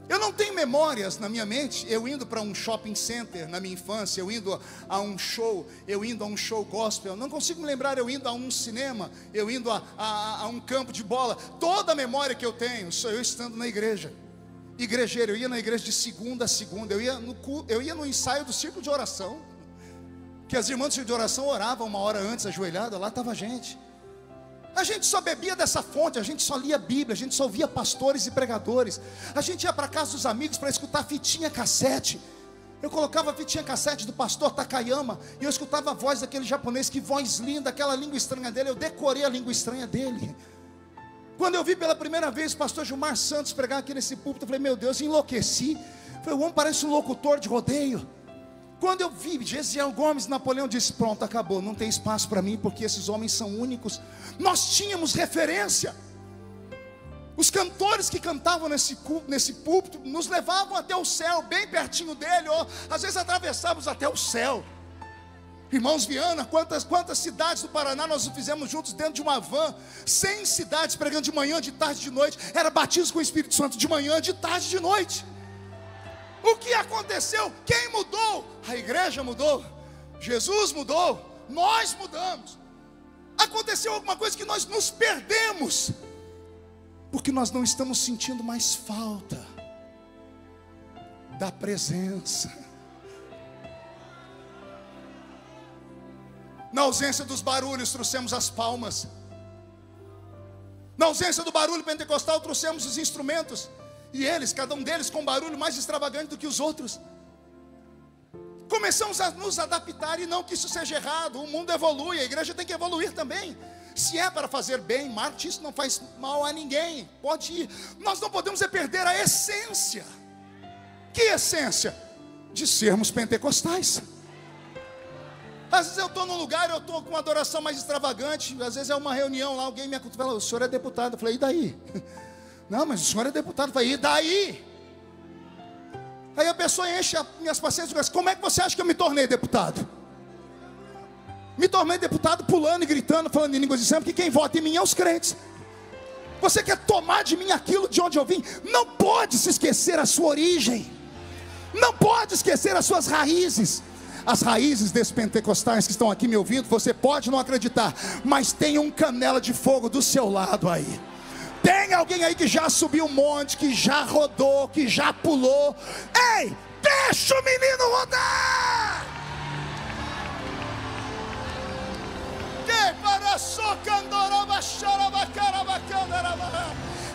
Eu não tenho memórias na minha mente, eu indo para um shopping center na minha infância, eu indo a um show, eu indo a um show gospel, não consigo me lembrar eu indo a um cinema, eu indo a um campo de bola. Toda a memória que eu tenho, sou eu estando na igreja, igrejeiro. Eu ia na igreja de segunda a segunda, eu ia no ensaio do círculo de oração, que as irmãs do círculo de oração oravam 1 hora antes, ajoelhada, lá estava a gente. A gente só bebia dessa fonte, a gente só lia a Bíblia, a gente só ouvia pastores e pregadores. A gente ia para casa dos amigos para escutar fitinha cassete. Eu colocava a fitinha cassete do pastor Takayama, e eu escutava a voz daquele japonês, que voz linda, aquela língua estranha dele. Eu decorei a língua estranha dele. Quando eu vi pela primeira vez o pastor Gilmar Santos pregar aqui nesse púlpito, eu falei, meu Deus, enlouqueci. Eu falei, o homem parece um locutor de rodeio. Quando eu vi Gesiel Gomes, Napoleão disse, pronto, acabou, não tem espaço para mim, porque esses homens são únicos. Nós tínhamos referência. Os cantores que cantavam nesse púlpito nos levavam até o céu, bem pertinho dele, ou às vezes atravessávamos até o céu. Irmãos Viana, quantas cidades do Paraná nós fizemos juntos dentro de uma van, 100 cidades pregando de manhã, de tarde, de noite. Era batismo com o Espírito Santo de manhã, de tarde, de noite. O que aconteceu? Quem mudou? A igreja mudou, Jesus mudou, nós mudamos. Aconteceu alguma coisa que nós nos perdemos, porque nós não estamos sentindo mais falta da presença. Na ausência dos barulhos, trouxemos as palmas. Na ausência do barulho pentecostal, trouxemos os instrumentos. E eles, cada um deles com barulho mais extravagante do que os outros. Começamos a nos adaptar, e não que isso seja errado. O mundo evolui, a igreja tem que evoluir também. Se é para fazer bem, marketing, isso não faz mal a ninguém. Pode ir. Nós não podemos perder a essência. Que essência? De sermos pentecostais. Às vezes eu estou num lugar, eu estou com uma adoração mais extravagante. Às vezes é uma reunião lá, alguém me acutela, o senhor é deputado. Eu falei, e daí? Não, mas o senhor é deputado. Eu falei, e daí? Aí a pessoa enche as minhas paciências e diz, como é que você acha que eu me tornei deputado? Me tornei deputado pulando e gritando, falando em línguas estranhas, porque quem vota em mim é os crentes. Você quer tomar de mim aquilo de onde eu vim? Não pode se esquecer a sua origem. Não pode esquecer as suas raízes. As raízes desses pentecostais que estão aqui me ouvindo, você pode não acreditar, mas tem um canela de fogo do seu lado aí. Tem alguém aí que já subiu um monte, que já rodou, que já pulou. Ei, deixa o menino rodar!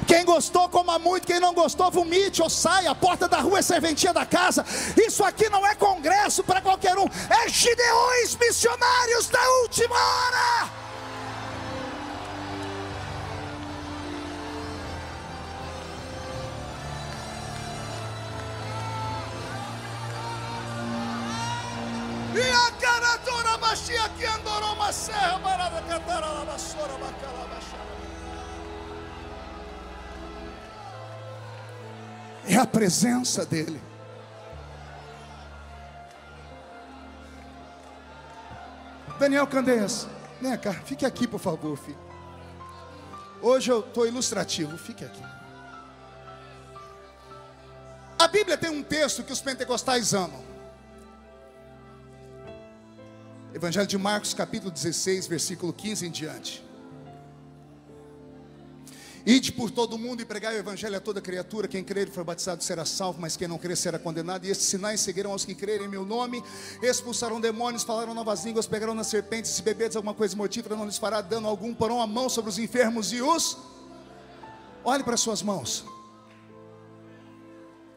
Quem gostou, coma muito. Quem não gostou, vomite ou saia. A porta da rua é serventia da casa. Isso aqui não é congresso para qualquer um. É Gideões missionários da última hora. E a caradora baixia que andou uma serra barada cantar a vassoura bacala baixada. É a presença dele. Daniel Candeias, vem cá, fique aqui por favor, filho. Hoje eu estou ilustrativo, fique aqui. A Bíblia tem um texto que os pentecostais amam. Evangelho de Marcos, capítulo 16, versículo 15 em diante. Ide por todo o mundo e pregai o evangelho a toda criatura. Quem crer e for batizado será salvo, mas quem não crer será condenado. E estes sinais seguirão aos que crerem em meu nome: expulsarão demônios, falarão novas línguas, pegarão nas serpentes, se beberdes alguma coisa mortífera não lhes fará dano algum, porão a mão sobre os enfermos e os... Olhe para as suas mãos.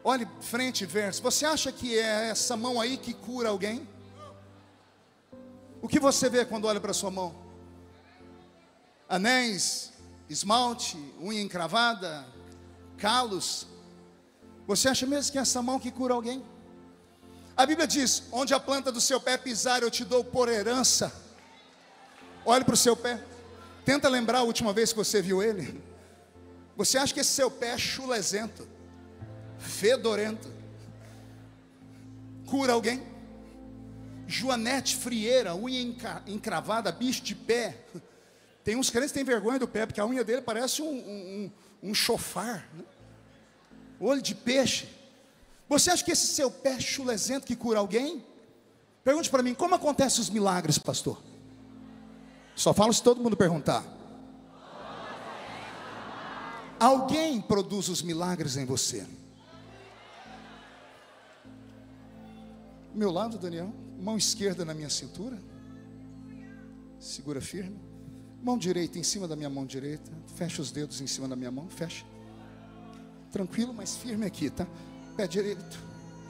Olhe frente e verso. Você acha que é essa mão aí que cura alguém? O que você vê quando olha para a sua mão? Anéis, esmalte, unha encravada, calos. Você acha mesmo que é essa mão que cura alguém? A Bíblia diz, onde a planta do seu pé pisar eu te dou por herança. Olhe para o seu pé. Tenta lembrar a última vez que você viu ele. Você acha que esse seu pé é chulezento, fedorento, cura alguém? Joanete frieira, unha encravada, bicho de pé. Tem uns crentes que têm vergonha do pé, porque a unha dele parece um chofar, né? Olho de peixe. Você acha que esse seu pé chulezento que cura alguém? Pergunte para mim, como acontecem os milagres, pastor? Só falo se todo mundo perguntar. Alguém produz os milagres em você. Meu lado, Daniel, mão esquerda na minha cintura, segura firme. Mão direita em cima da minha mão direita. Fecha os dedos em cima da minha mão, fecha. Tranquilo, mas firme aqui, tá? Pé direito,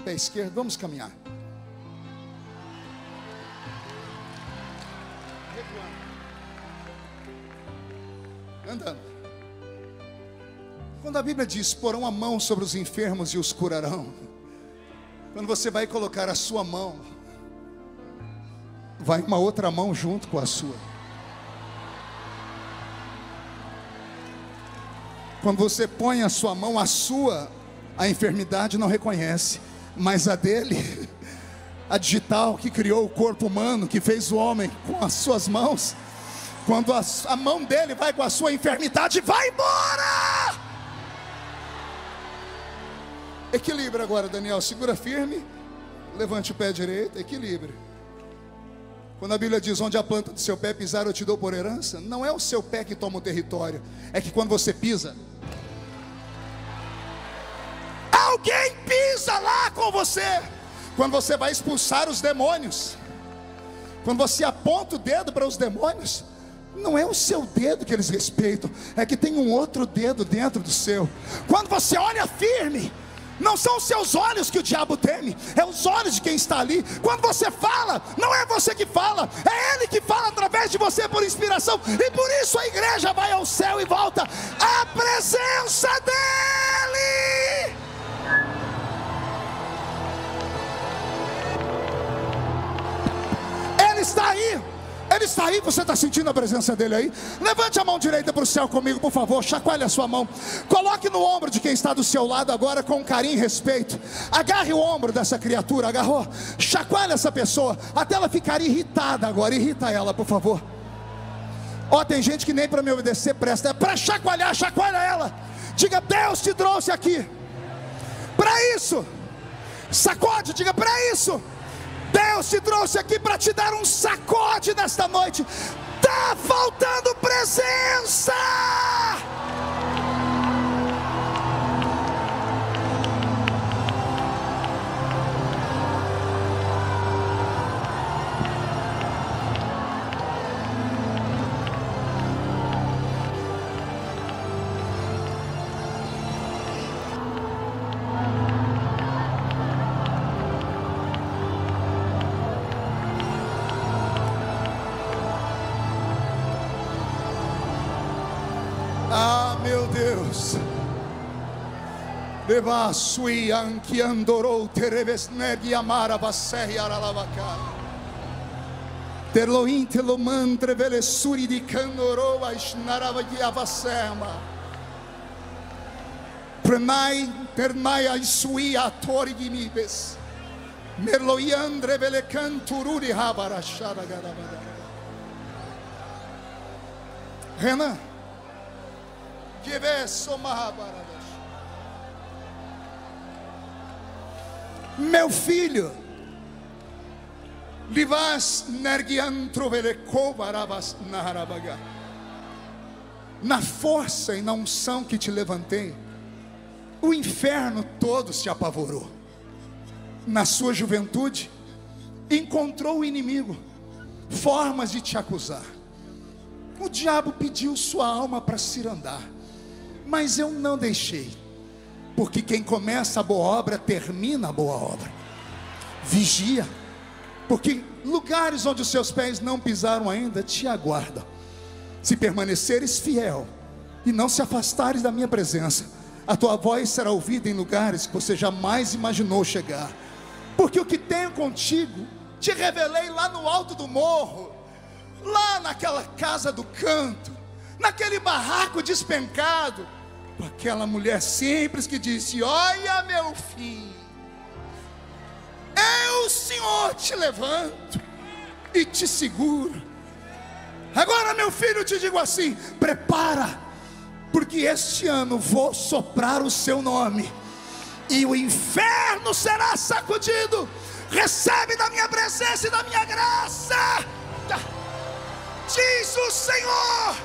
Pé esquerdo, vamos caminhar. Andando. Quando a Bíblia diz: porão a mão sobre os enfermos e os curarão, quando você vai colocar a sua mão, vai uma outra mão junto com a sua. Quando você põe a sua mão, a enfermidade não reconhece, mas a dele, a digital que criou o corpo humano, que fez o homem com as suas mãos, quando a mão dele vai com a sua enfermidade, vai embora. Equilibra agora, Daniel, segura firme, levante o pé direito, equilibre. Quando a Bíblia diz: onde a planta do seu pé pisar eu te dou por herança, não é o seu pé que toma o território, é que quando você pisa, alguém pisa lá com você. Quando você vai expulsar os demônios, quando você aponta o dedo para os demônios, não é o seu dedo que eles respeitam, é que tem um outro dedo dentro do seu. Quando você olha firme, não são os seus olhos que o diabo teme, é os olhos de quem está ali. Quando você fala, não é você que fala, é ele que fala através de você por inspiração. E por isso a igreja vai ao céu e volta à presença dele. Ele está aí. Ele está aí, você está sentindo a presença dele aí? Levante a mão direita para o céu comigo, por favor. Chacoalhe a sua mão. Coloque no ombro de quem está do seu lado agora com carinho e respeito. Agarre o ombro dessa criatura. Agarrou? Chacoalhe essa pessoa até ela ficar irritada agora. Irrita ela, por favor. Ó, tem gente que nem para me obedecer presta. É para chacoalhar, chacoalha ela. Diga: Deus te trouxe aqui para isso. Sacode, diga: para isso. Deus te trouxe aqui para te dar um sacode nesta noite. Está faltando presença. Ah, meu Deus. Leva sui anki andorou terebesnegi amara vasei aralavaka. Terloin telo mantre vele suri di candorou aisnarava avasema. Prenai ternai ai sui atori gimibes. Merloi andre vele cantururi habarashara garavada. Renan, meu filho, na força e na unção que te levantei, o inferno todo se apavorou. Na sua juventude, encontrou o inimigo formas de te acusar. O diabo pediu sua alma para cirandar, mas eu não deixei, porque quem começa a boa obra, termina a boa obra. Vigia, porque lugares onde os seus pés não pisaram ainda, te aguardam. Se permaneceres fiel, e não se afastares da minha presença, a tua voz será ouvida em lugares que você jamais imaginou chegar. Porque o que tenho contigo, te revelei lá no alto do morro, lá naquela casa do canto, naquele barraco despencado, com aquela mulher simples que disse: olha, meu filho, eu, Senhor, te levanto e te seguro. Agora, meu filho, te digo assim: prepara, porque este ano vou soprar o seu nome e o inferno será sacudido. Recebe da minha presença e da minha graça, diz o Senhor.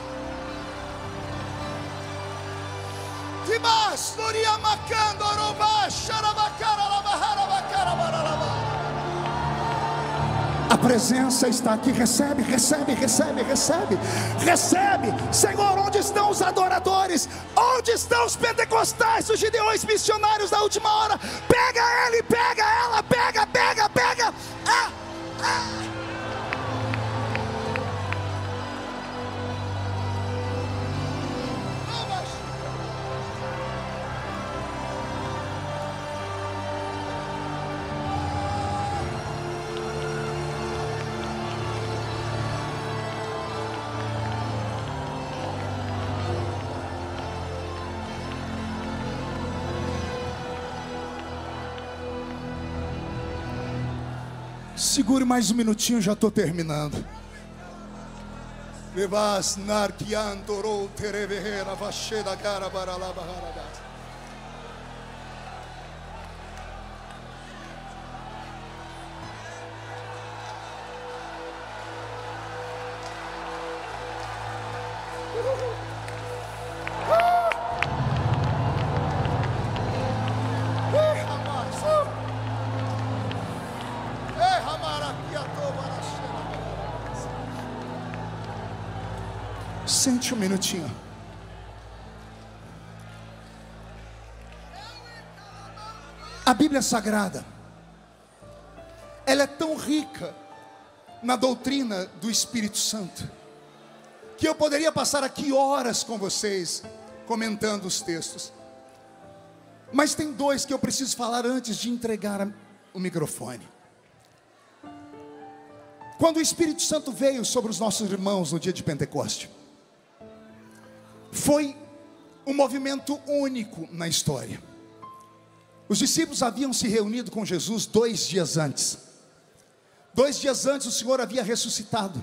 A presença está aqui. Recebe, recebe, recebe, recebe, recebe. Senhor, onde estão os adoradores? Onde estão os pentecostais, os gideões missionários da última hora? Pega ele, pega ela, pega, pega, pega. Segure mais um minutinho, já estou terminando. Sente um minutinho. A Bíblia Sagrada, ela é tão rica na doutrina do Espírito Santo, que eu poderia passar aqui horas com vocês, comentando os textos. Mas tem dois que eu preciso falar antes de entregar o microfone. Quando o Espírito Santo veio sobre os nossos irmãos no dia de Pentecoste, foi um movimento único na história. Os discípulos haviam se reunido com Jesus 2 dias antes. 2 dias antes o Senhor havia ressuscitado,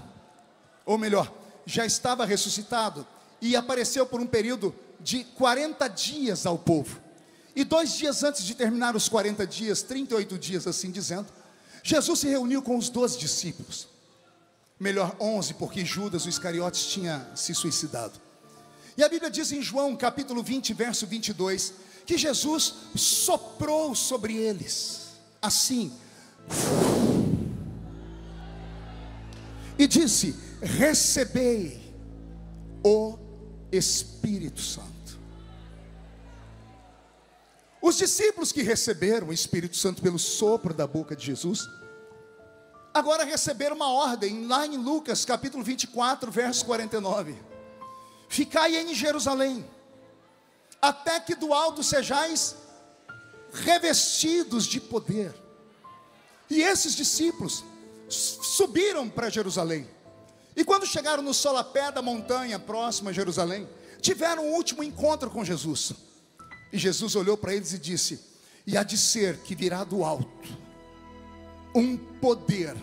ou melhor, já estava ressuscitado, e apareceu por um período de 40 dias ao povo. E 2 dias antes de terminar os 40 dias, 38 dias assim dizendo, Jesus se reuniu com os 12 discípulos. Melhor 11, porque Judas, o Iscariotes, tinha se suicidado. E a Bíblia diz em João capítulo 20, verso 22, que Jesus soprou sobre eles, assim, e disse: recebei o Espírito Santo. Os discípulos que receberam o Espírito Santo pelo sopro da boca de Jesus, agora receberam uma ordem, lá em Lucas capítulo 24, verso 49. Ficai em Jerusalém, até que do alto sejais revestidos de poder. E esses discípulos subiram para Jerusalém. E quando chegaram no solapé da montanha próxima a Jerusalém, tiveram um último encontro com Jesus. E Jesus olhou para eles e disse: e há de ser que virá do alto um poder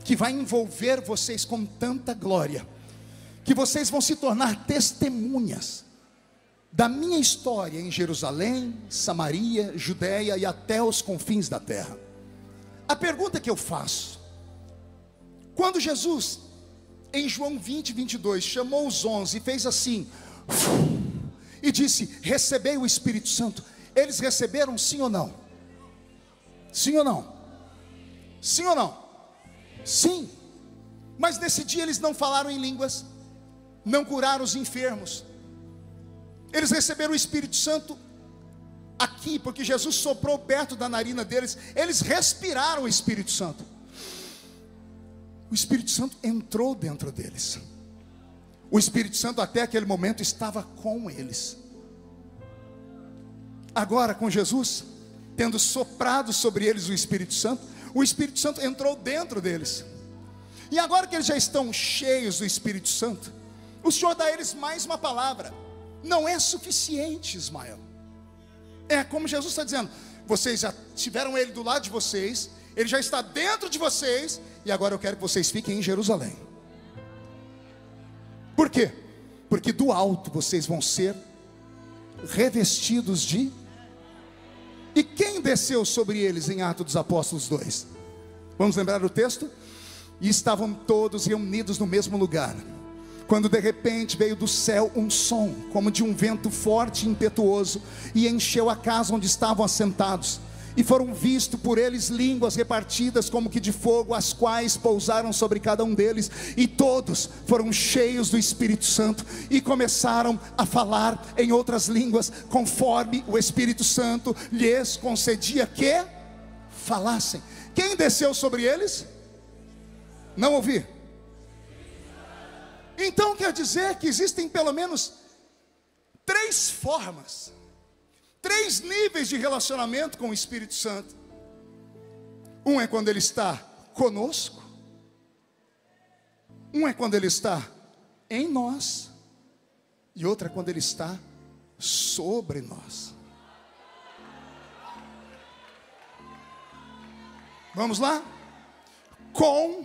que vai envolver vocês com tanta glória, que vocês vão se tornar testemunhas da minha história em Jerusalém, Samaria, Judeia e até os confins da terra. A pergunta que eu faço: quando Jesus, em João 20, 22, chamou os 11 e fez assim, e disse: recebei o Espírito Santo, eles receberam sim ou não? Sim ou não? Sim ou não? Sim. Mas nesse dia eles não falaram em línguas, não curaram os enfermos. Eles receberam o Espírito Santo aqui, porque Jesus soprou perto da narina deles. Eles respiraram o Espírito Santo. O Espírito Santo entrou dentro deles. O Espírito Santo até aquele momento estava com eles. Agora com Jesus, tendo soprado sobre eles o Espírito Santo entrou dentro deles. E agora que eles já estão cheios do Espírito Santo, o Senhor dá a eles mais uma palavra. Não é suficiente, Ismael. É como Jesus está dizendo: vocês já tiveram Ele do lado de vocês, Ele já está dentro de vocês, e agora eu quero que vocês fiquem em Jerusalém. Por quê? Porque do alto vocês vão ser revestidos de... E quem desceu sobre eles em Atos dos Apóstolos 2? Vamos lembrar o texto? E estavam todos reunidos no mesmo lugar, quando de repente veio do céu um som, como de um vento forte e impetuoso, e encheu a casa onde estavam assentados. E foram vistos por eles línguas repartidas como que de fogo, as quais pousaram sobre cada um deles. E todos foram cheios do Espírito Santo e começaram a falar em outras línguas, conforme o Espírito Santo lhes concedia que falassem. Quem desceu sobre eles? Não ouvi. Então quer dizer que existem pelo menos 3 formas, 3 níveis de relacionamento com o Espírito Santo. Um é quando ele está conosco, um é quando ele está em nós, e outro é quando ele está sobre nós. Vamos lá? Com,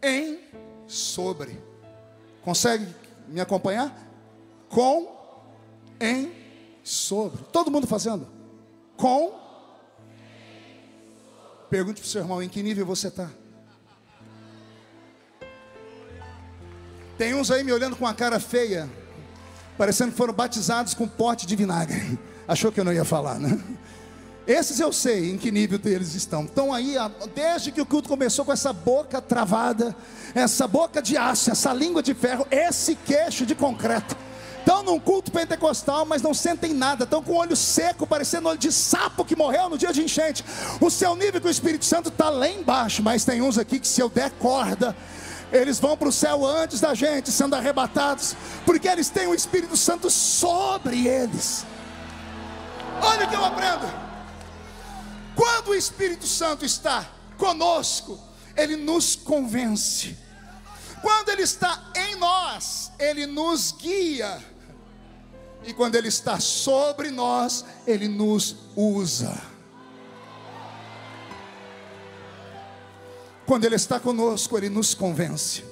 em, sobre. Consegue me acompanhar? Com, em, sobre. Todo mundo fazendo? Com. Pergunte para o seu irmão, em que nível você está? Tem uns aí me olhando com a cara feia, parecendo que foram batizados com pote de vinagre. Achou que eu não ia falar, né? Esses eu sei em que nível deles estão. Estão aí, desde que o culto começou, com essa boca travada, essa boca de aço, essa língua de ferro, esse queixo de concreto. Estão num culto pentecostal, mas não sentem nada. Estão com o olho seco, parecendo olho de sapo que morreu no dia de enchente. O seu nível com o Espírito Santo está lá embaixo. Mas tem uns aqui que, se eu der corda, eles vão para o céu antes da gente, sendo arrebatados, porque eles têm o Espírito Santo sobre eles. Olha o que eu aprendo. Quando o Espírito Santo está conosco, ele nos convence. Quando ele está em nós, ele nos guia. E quando ele está sobre nós, ele nos usa. Quando ele está conosco, ele nos convence.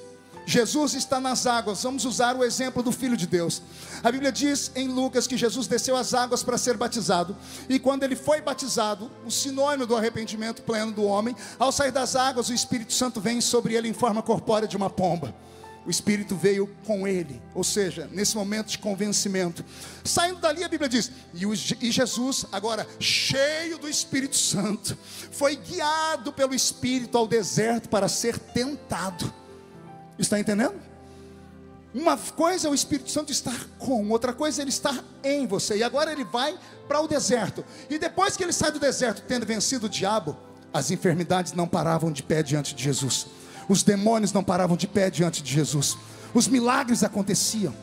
Jesus está nas águas. Vamos usar o exemplo do Filho de Deus. A Bíblia diz em Lucas que Jesus desceu às águas para ser batizado. E quando ele foi batizado, o sinônimo do arrependimento pleno do homem, ao sair das águas, o Espírito Santo vem sobre ele em forma corpórea de uma pomba. O Espírito veio com ele, ou seja, nesse momento de convencimento. Saindo dali, a Bíblia diz, e Jesus, agora cheio do Espírito Santo, foi guiado pelo Espírito ao deserto para ser tentado. Está entendendo? Uma coisa é o Espírito Santo estar com, outra coisa é ele estar em você. E agora ele vai para o deserto. E depois que ele sai do deserto, tendo vencido o diabo, as enfermidades não paravam de pé diante de Jesus. Os demônios não paravam de pé diante de Jesus. Os milagres aconteciam,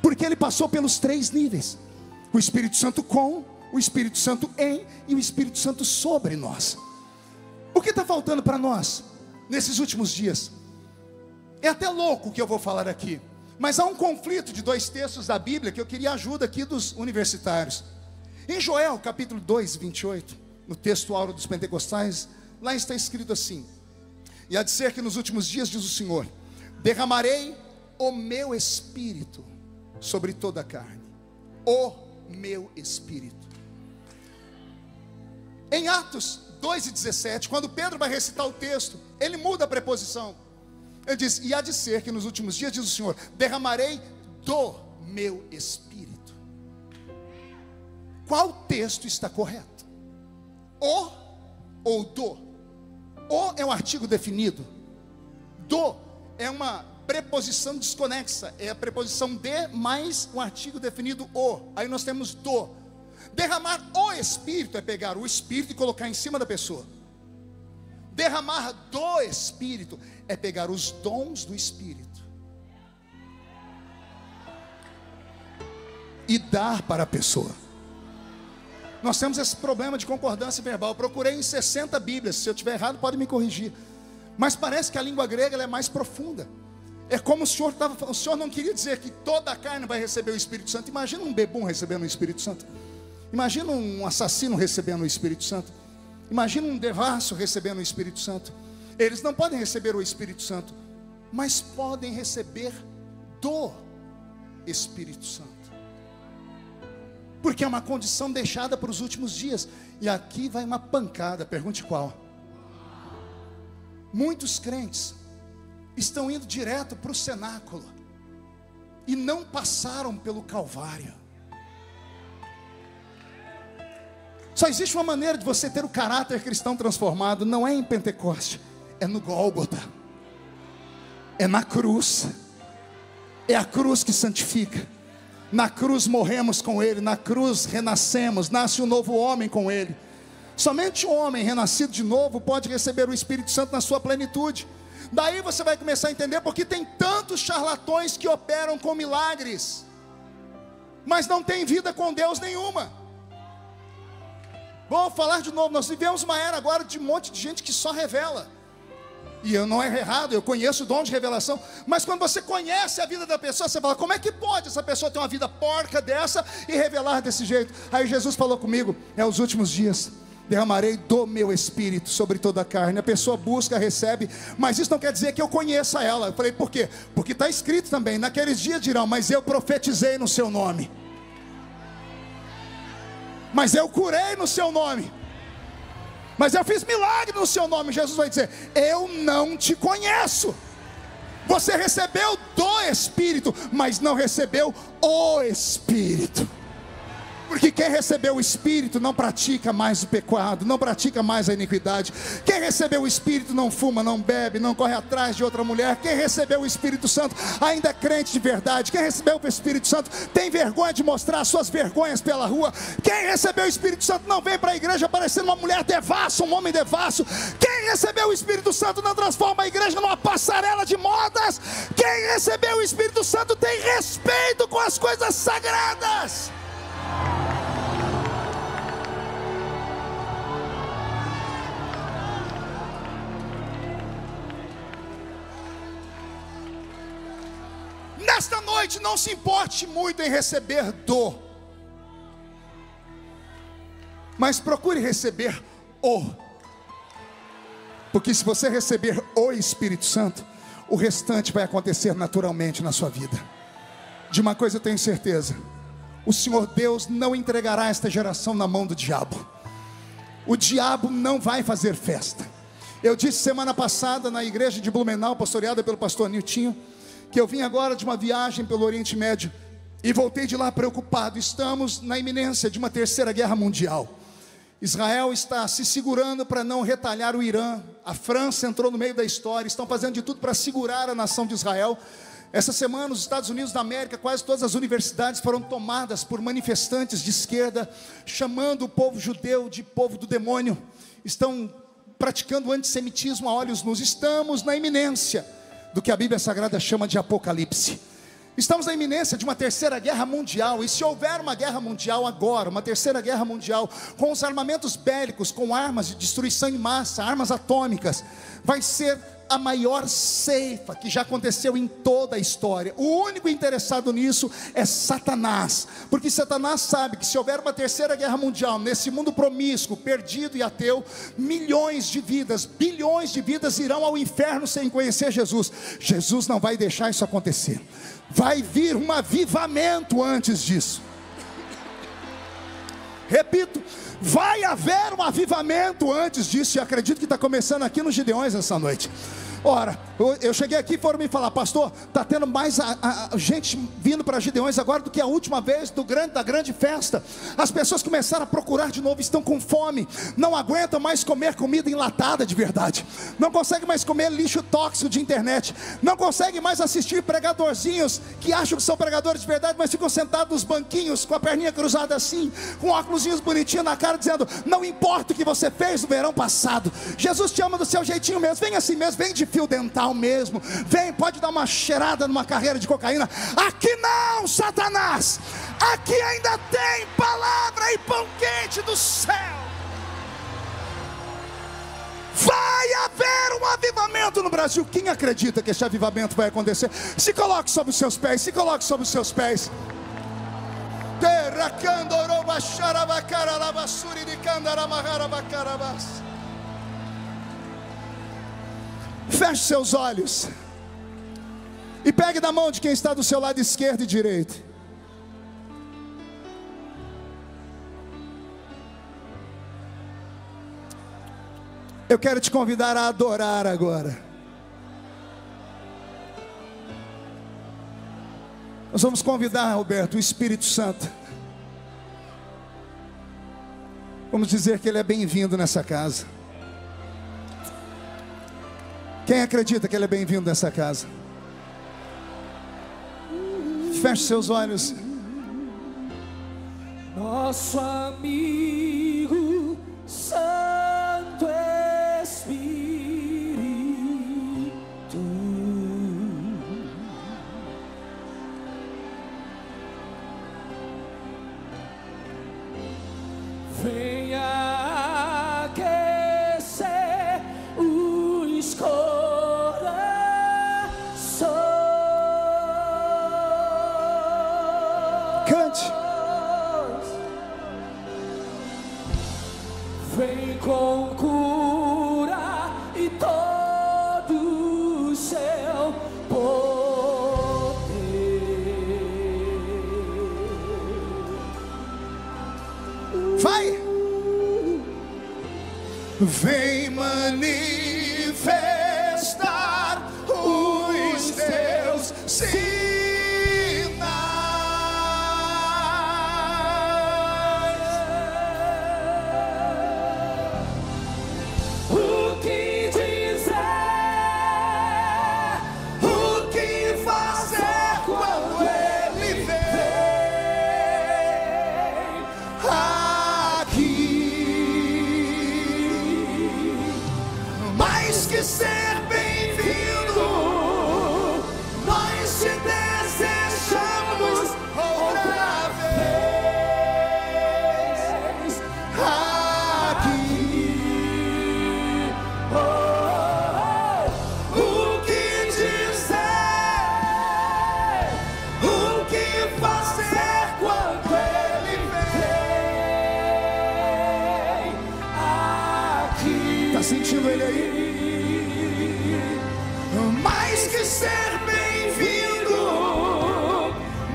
porque ele passou pelos 3 níveis: o Espírito Santo com, o Espírito Santo em e o Espírito Santo sobre nós. O que está faltando para nós nesses últimos dias? É até louco o que eu vou falar aqui, mas há um conflito de 2 textos da Bíblia que eu queria ajuda aqui dos universitários. Em Joel capítulo 2, 28, no texto áureo dos pentecostais, lá está escrito assim: e há de ser que nos últimos dias, diz o Senhor, derramarei o meu Espírito sobre toda a carne. O meu Espírito. Em Atos 2:17, quando Pedro vai recitar o texto, ele muda a preposição. Ele diz, e há de ser que nos últimos dias, diz o Senhor, derramarei do meu Espírito. Qual texto está correto? O ou do? O é um artigo definido. Do é uma preposição desconexa. É a preposição de mais um artigo definido o. Aí nós temos do. Derramar o Espírito é pegar o Espírito e colocar em cima da pessoa. Derramar do Espírito é pegar os dons do Espírito e dar para a pessoa. Nós temos esse problema de concordância verbal. Eu procurei em 60 Bíblias. Se eu estiver errado, pode me corrigir. Mas parece que a língua grega ela é mais profunda. É como o Senhor não queria dizer que toda a carne vai receber o Espírito Santo. Imagina um bebum recebendo o Espírito Santo. Imagina um assassino recebendo o Espírito Santo. Imagina um devasso recebendo o Espírito Santo. Eles não podem receber o Espírito Santo, mas podem receber do Espírito Santo, porque é uma condição deixada para os últimos dias. E aqui vai uma pancada, pergunte qual. Muitos crentes estão indo direto para o cenáculo e não passaram pelo Calvário. Só existe uma maneira de você ter o caráter cristão transformado, não é em Pentecoste, é no Gólgota, é na cruz. É a cruz que santifica. Na cruz morremos com Ele, na cruz renascemos, nasce um novo homem com Ele. Somente um homem renascido de novo pode receber o Espírito Santo na sua plenitude. Daí você vai começar a entender porque tem tantos charlatões que operam com milagres, mas não tem vida com Deus nenhuma. Vou falar de novo, nós vivemos uma era agora de um monte de gente que só revela. E eu não é errado, eu conheço o dom de revelação. Mas quando você conhece a vida da pessoa, você fala, como é que pode essa pessoa ter uma vida porca dessa e revelar desse jeito? Aí Jesus falou comigo, é os últimos dias, derramarei do meu Espírito sobre toda a carne. A pessoa busca, recebe, mas isso não quer dizer que eu conheça ela. Eu falei, por quê? Porque está escrito também, naqueles dias dirão, mas eu profetizei no seu nome, mas eu curei no seu nome, mas eu fiz milagre no seu nome. Jesus vai dizer, eu não te conheço. Você recebeu do Espírito, mas não recebeu o Espírito. Porque quem recebeu o Espírito não pratica mais o pecado, não pratica mais a iniquidade. Quem recebeu o Espírito não fuma, não bebe, não corre atrás de outra mulher. Quem recebeu o Espírito Santo ainda é crente de verdade. Quem recebeu o Espírito Santo tem vergonha de mostrar suas vergonhas pela rua. Quem recebeu o Espírito Santo não vem para a igreja parecendo uma mulher devassa, um homem devasso. Quem recebeu o Espírito Santo não transforma a igreja numa passarela de modas. Quem recebeu o Espírito Santo tem respeito com as coisas sagradas. Nesta noite não se importe muito em receber do, mas procure receber o. Porque se você receber o Espírito Santo, o restante vai acontecer naturalmente na sua vida. De uma coisa eu tenho certeza, o Senhor Deus não entregará esta geração na mão do diabo. O diabo não vai fazer festa. Eu disse semana passada na igreja de Blumenau, pastoreada pelo pastor Niltinho, que eu vim agora de uma viagem pelo Oriente Médio e voltei de lá preocupado. Estamos na iminência de uma terceira guerra mundial. Israel está se segurando para não retalhar o Irã. A França entrou no meio da história, estão fazendo de tudo para segurar a nação de Israel. Essa semana, nos Estados Unidos da América, quase todas as universidades foram tomadas por manifestantes de esquerda, chamando o povo judeu de povo do demônio. Estão praticando antissemitismo a olhos nus. Estamos na iminência do que a Bíblia Sagrada chama de Apocalipse. Estamos na iminência de uma terceira guerra mundial. E se houver uma guerra mundial agora, uma terceira guerra mundial, com os armamentos bélicos, com armas de destruição em massa, armas atômicas, vai ser a maior ceifa que já aconteceu em toda a história. O único interessado nisso é Satanás, porque Satanás sabe que se houver uma terceira guerra mundial, nesse mundo promíscuo, perdido e ateu, milhões de vidas, bilhões de vidas irão ao inferno sem conhecer Jesus. Jesus não vai deixar isso acontecer. Vai vir um avivamento antes disso. Repito, vai haver um avivamento antes disso. E acredito que está começando aqui nos Gideões essa noite. Ora, eu cheguei aqui e foram me falar, pastor, está tendo mais gente vindo para Gideões agora do que a última vez da grande festa. As pessoas começaram a procurar de novo, estão com fome, não aguentam mais comer comida enlatada de verdade, não conseguem mais comer lixo tóxico de internet, não conseguem mais assistir pregadorzinhos que acham que são pregadores de verdade, mas ficam sentados nos banquinhos com a perninha cruzada assim, com óculosinhos bonitinhos na cara, dizendo, não importa o que você fez no verão passado, Jesus te ama do seu jeitinho mesmo, vem assim mesmo, vem de fio dental mesmo, vem, pode dar uma cheirada numa carreira de cocaína. Aqui não, Satanás, aqui ainda tem palavra e pão quente do céu. Vai haver um avivamento no Brasil. Quem acredita que esse avivamento vai acontecer? Se coloque sobre os seus pés, se coloque sobre os seus pés. Feche seus olhos e pegue da mão de quem está do seu lado esquerdo e direito. Eu quero te convidar a adorar agora. Nós vamos convidar, Roberto, o Espírito Santo. Vamos dizer que Ele é bem-vindo nessa casa. Quem acredita que Ele é bem-vindo nessa casa? Feche seus olhos. Nosso amigo Santo Espírito, venha aquecer os corações. Cante. Vem com cura e todo o seu poder. Vai! Vem manifestar os teus O que dizer, o que fazer quando Ele vem aqui. Mais que ser bem-vindo, nós te desejamos outra vez aqui. O que dizer, o que fazer quando Ele vem aqui. Tá sentindo Ele aí? Mais que ser bem-vindo,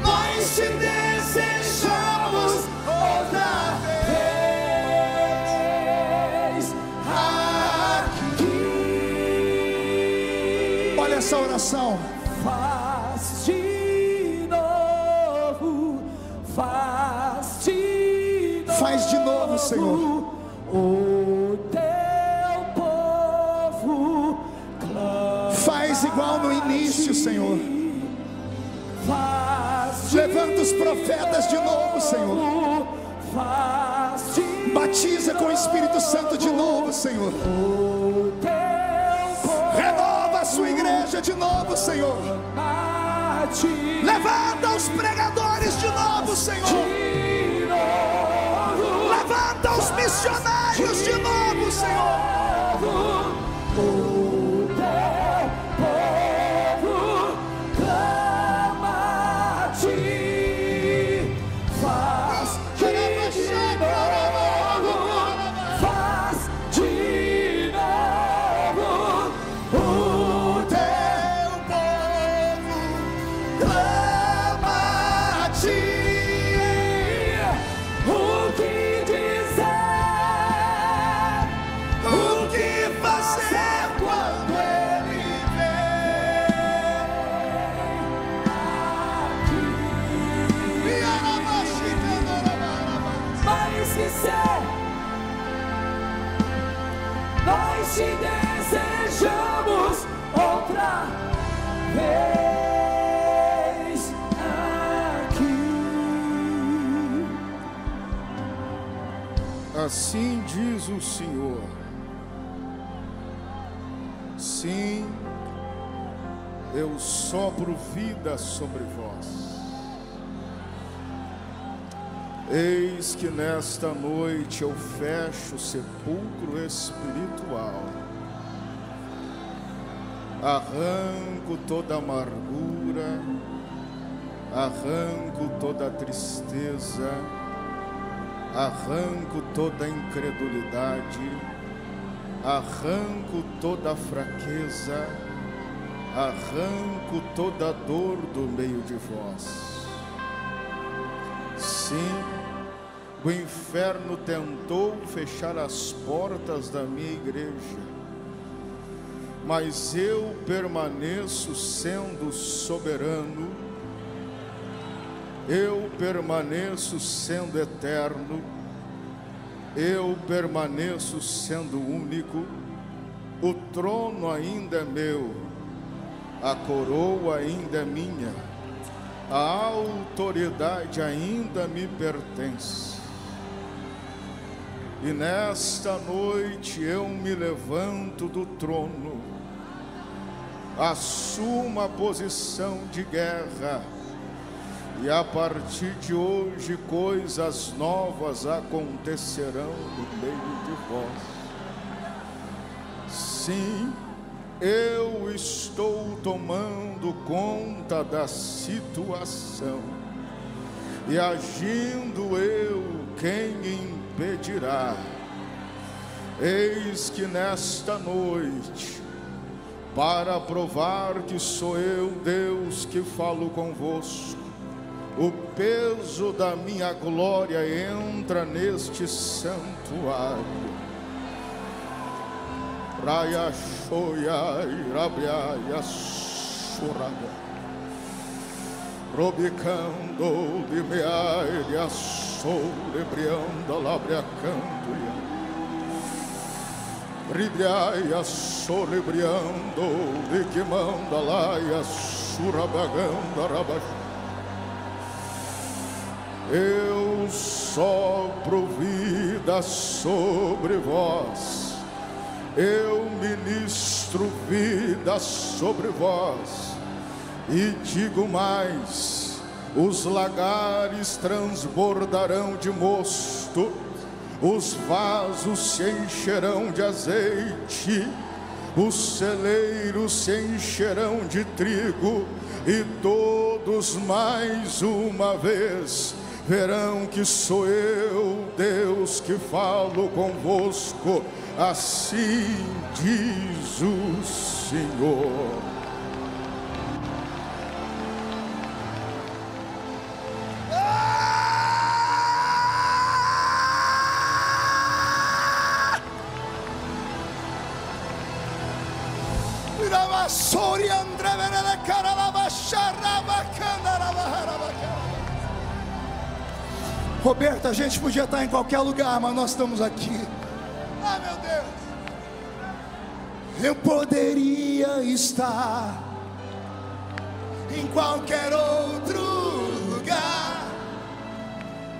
nós te desejamos outra vez aqui. Olha essa oração. faz de novo, faz de novo, Faz de novo, Senhor. O teu povo clama. Faz igual no início, Senhor. Faz Levanta os profetas de novo, Senhor. Faz de Batiza com o Espírito Santo de novo, Senhor. o teu povo Renova a sua igreja de novo, Senhor. a ti. Levanta os pregadores de novo, Senhor. De novo, Levanta os missionários de novo, Senhor. o teu povo clama a ti. Faz de novo, faz de novo. O Teu povo clama a ti. O que dizer, O que fazer quando Ele vem? mais que ser, nós te desejamos outra vez aqui. Assim diz o Senhor: sim, eu sopro vida sobre vós. Eis que nesta noite eu fecho o sepulcro espiritual, arranco toda amargura, arranco toda tristeza, arranco toda incredulidade, arranco toda fraqueza, arranco toda dor do meio de vós. Sim, o inferno tentou fechar as portas da minha igreja, mas eu permaneço sendo soberano, eu permaneço sendo eterno, eu permaneço sendo único, o trono ainda é meu, a coroa ainda é minha, a autoridade ainda me pertence. E nesta noite eu me levanto do trono, assumo a posição de guerra, e a partir de hoje coisas novas acontecerão no meio de vós. Sim, eu estou tomando conta da situação, e agindo eu, quem impedirá? Eis que nesta noite, para provar que sou eu, Deus, que falo convosco, o peso da minha glória entra neste santuário. Raya shoya irabiaya suraga, robicando limeaia solebrianda labriacandoia, ribriaia solebriando liquimanda laia surabaganda rabaxo. Eu sopro vida sobre vós, eu ministro vida sobre vós, e digo mais: os lagares transbordarão de mosto, os vasos se encherão de azeite, os celeiros se encherão de trigo, e todos mais uma vez verão que sou eu, Deus, que falo convosco. Assim diz o Senhor. Roberto, a gente podia estar em qualquer lugar, mas nós estamos aqui. Ah, meu Deus! Eu poderia estar em qualquer outro lugar,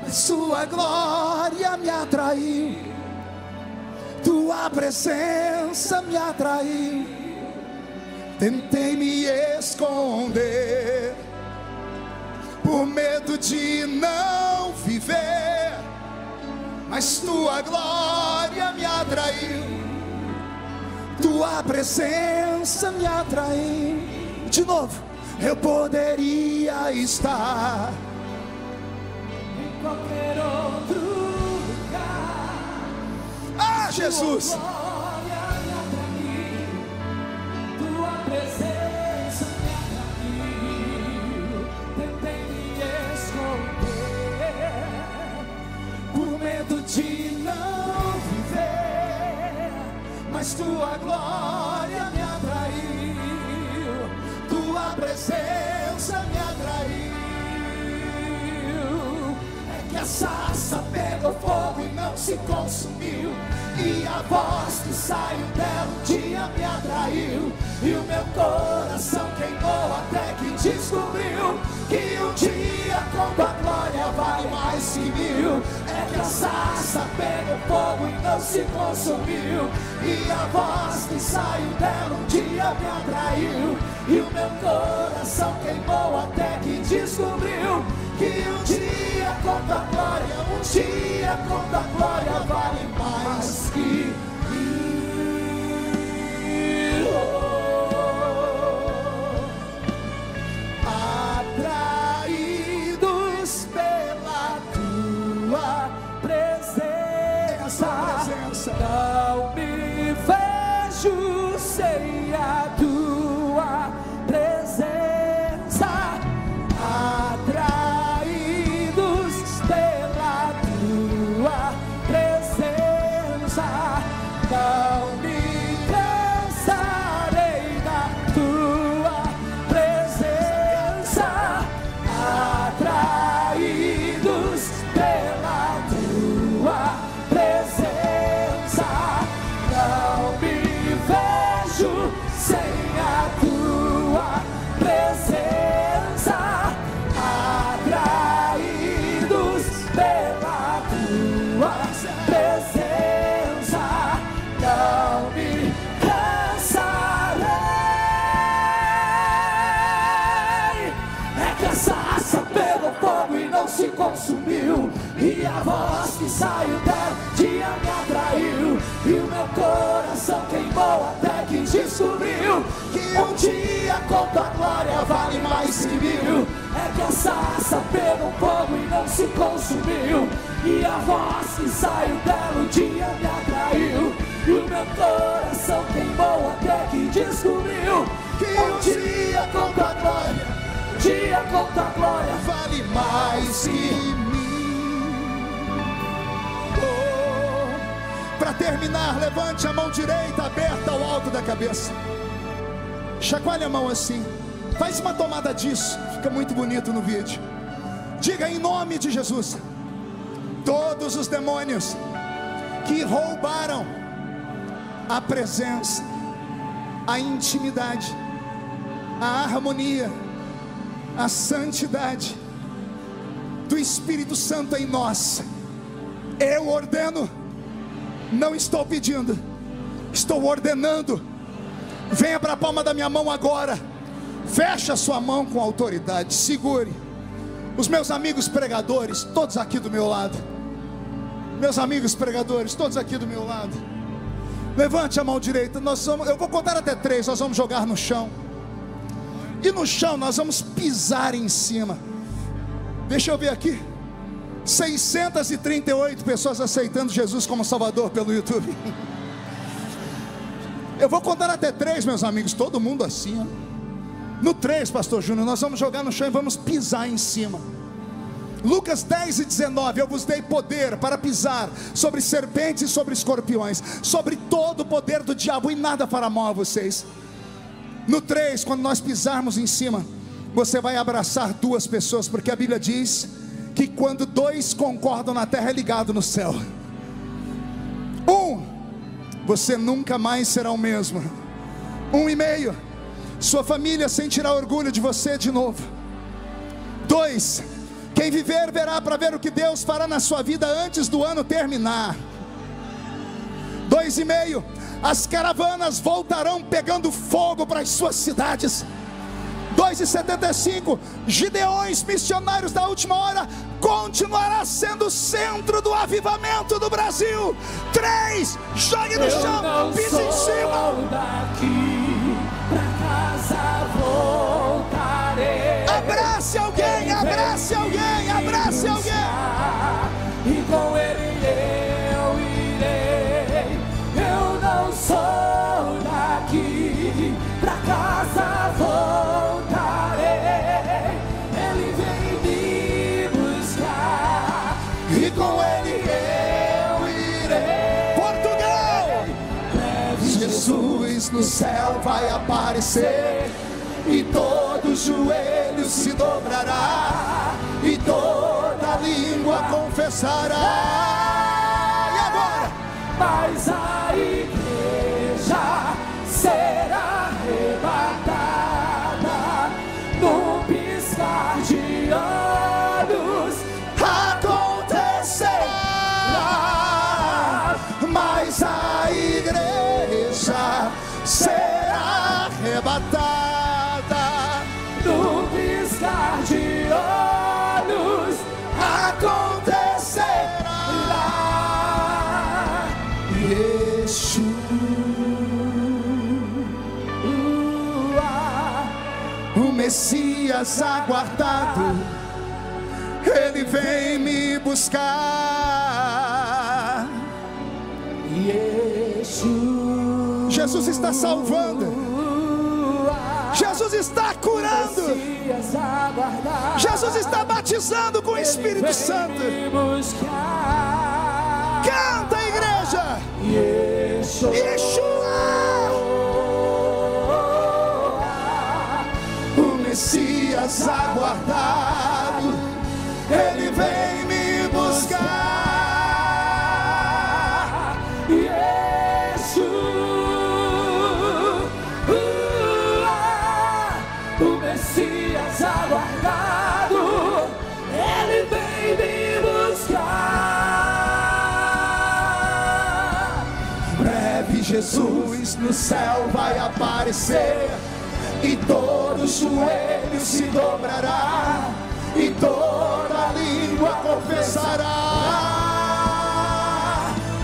mas sua glória me atraiu, tua presença me atraiu. Tentei me esconder por medo de não viver, mas tua glória me atraiu, tua presença me atraiu. De novo, eu poderia estar em qualquer outro lugar. Ah, Jesus! Tua glória me atraiu, tua presença me atraiu. Tentei me esconder por medo de não viver, mas tua glória me atraiu, tua presença me atraiu. É que a sarça pegou fogo e não se consumiu, e a voz que saiu dela um dia me atraiu, e o meu coração queimou até que descobriu que um dia com tua glória vale mais que mil. É que a sarça pegou fogo e não se consumiu, e a voz que saiu dela um dia me atraiu, e o meu coração queimou até que descobriu que um dia com tua glória, um dia com tua glória vale mais que mil. Atraídos pela tua presença, não me vejo sem a tua presença. Atraídos pela tua presença, se consumiu, e a voz que saiu dela um dia me atraiu, e o meu coração queimou até que descobriu que um dia com tua glória vale mais que mil. É que a sarça pegou fogo e não se consumiu, e a voz que saiu dela um dia me atraiu, e o meu coração queimou até que descobriu que um dia com tua glória, um dia com tua glória vale mais que mim. Oh. Para terminar, levante a mão direita aberta ao alto da cabeça, chacoalhe a mão assim, faz uma tomada disso, fica muito bonito no vídeo. Diga em nome de Jesus: todos os demônios que roubaram a presença, a intimidade, a harmonia, a santidade do Espírito Santo em nós, eu ordeno, não estou pedindo, estou ordenando. Venha para a palma da minha mão agora, feche a sua mão com autoridade, segure. Os meus amigos pregadores, todos aqui do meu lado, meus amigos pregadores, todos aqui do meu lado, levante a mão direita. Eu vou contar até 3, nós vamos jogar no chão, e no chão nós vamos pisar em cima. Deixa eu ver aqui, 638 pessoas aceitando Jesus como Salvador pelo YouTube. Eu vou contar até 3, meus amigos, todo mundo assim, ó. No 3, pastor Júnior, nós vamos jogar no chão e vamos pisar em cima. Lucas 10:19, eu vos dei poder para pisar sobre serpentes e sobre escorpiões, sobre todo o poder do diabo, e nada fará mal a vocês. No 3, quando nós pisarmos em cima, você vai abraçar 2 pessoas, porque a Bíblia diz que quando 2 concordam na terra, é ligado no céu. 1, você nunca mais será o mesmo. 1,5, sua família sentirá orgulho de você de novo. 2, quem viver verá para ver o que Deus fará na sua vida antes do ano terminar. 2,5, as caravanas voltarão pegando fogo para as suas cidades. 2,75, Gideões, missionários da última hora, continuará sendo o centro do avivamento do Brasil. 3, jogue no chão, pise em cima. Daqui pra casa voltarei. Abrace alguém, abrace alguém, abrace alguém. E com ele eu irei. Eu não sou daqui, pra casa voltarei. Ele vem me buscar, e com ele eu irei. Portugal! Jesus no céu vai aparecer, e todo joelho se dobrará, e toda língua confessará. E agora? Mas a igreja será arrebatada num piscar de olhos. Acontecerá, mas a igreja será arrebatada num piscar de olhos. acontecerá. O Messias aguardado, ele vem me buscar. Jesus está salvando, Jesus está curando, Jesus está batizando com o Espírito Santo. Canta, igreja! Yeshua! O Messias aguardado, ele vem me buscar. O Messias aguardado, ele vem me buscar. Em breve Jesus no céu vai aparecer, e todo joelho se dobrará, e toda língua cessará,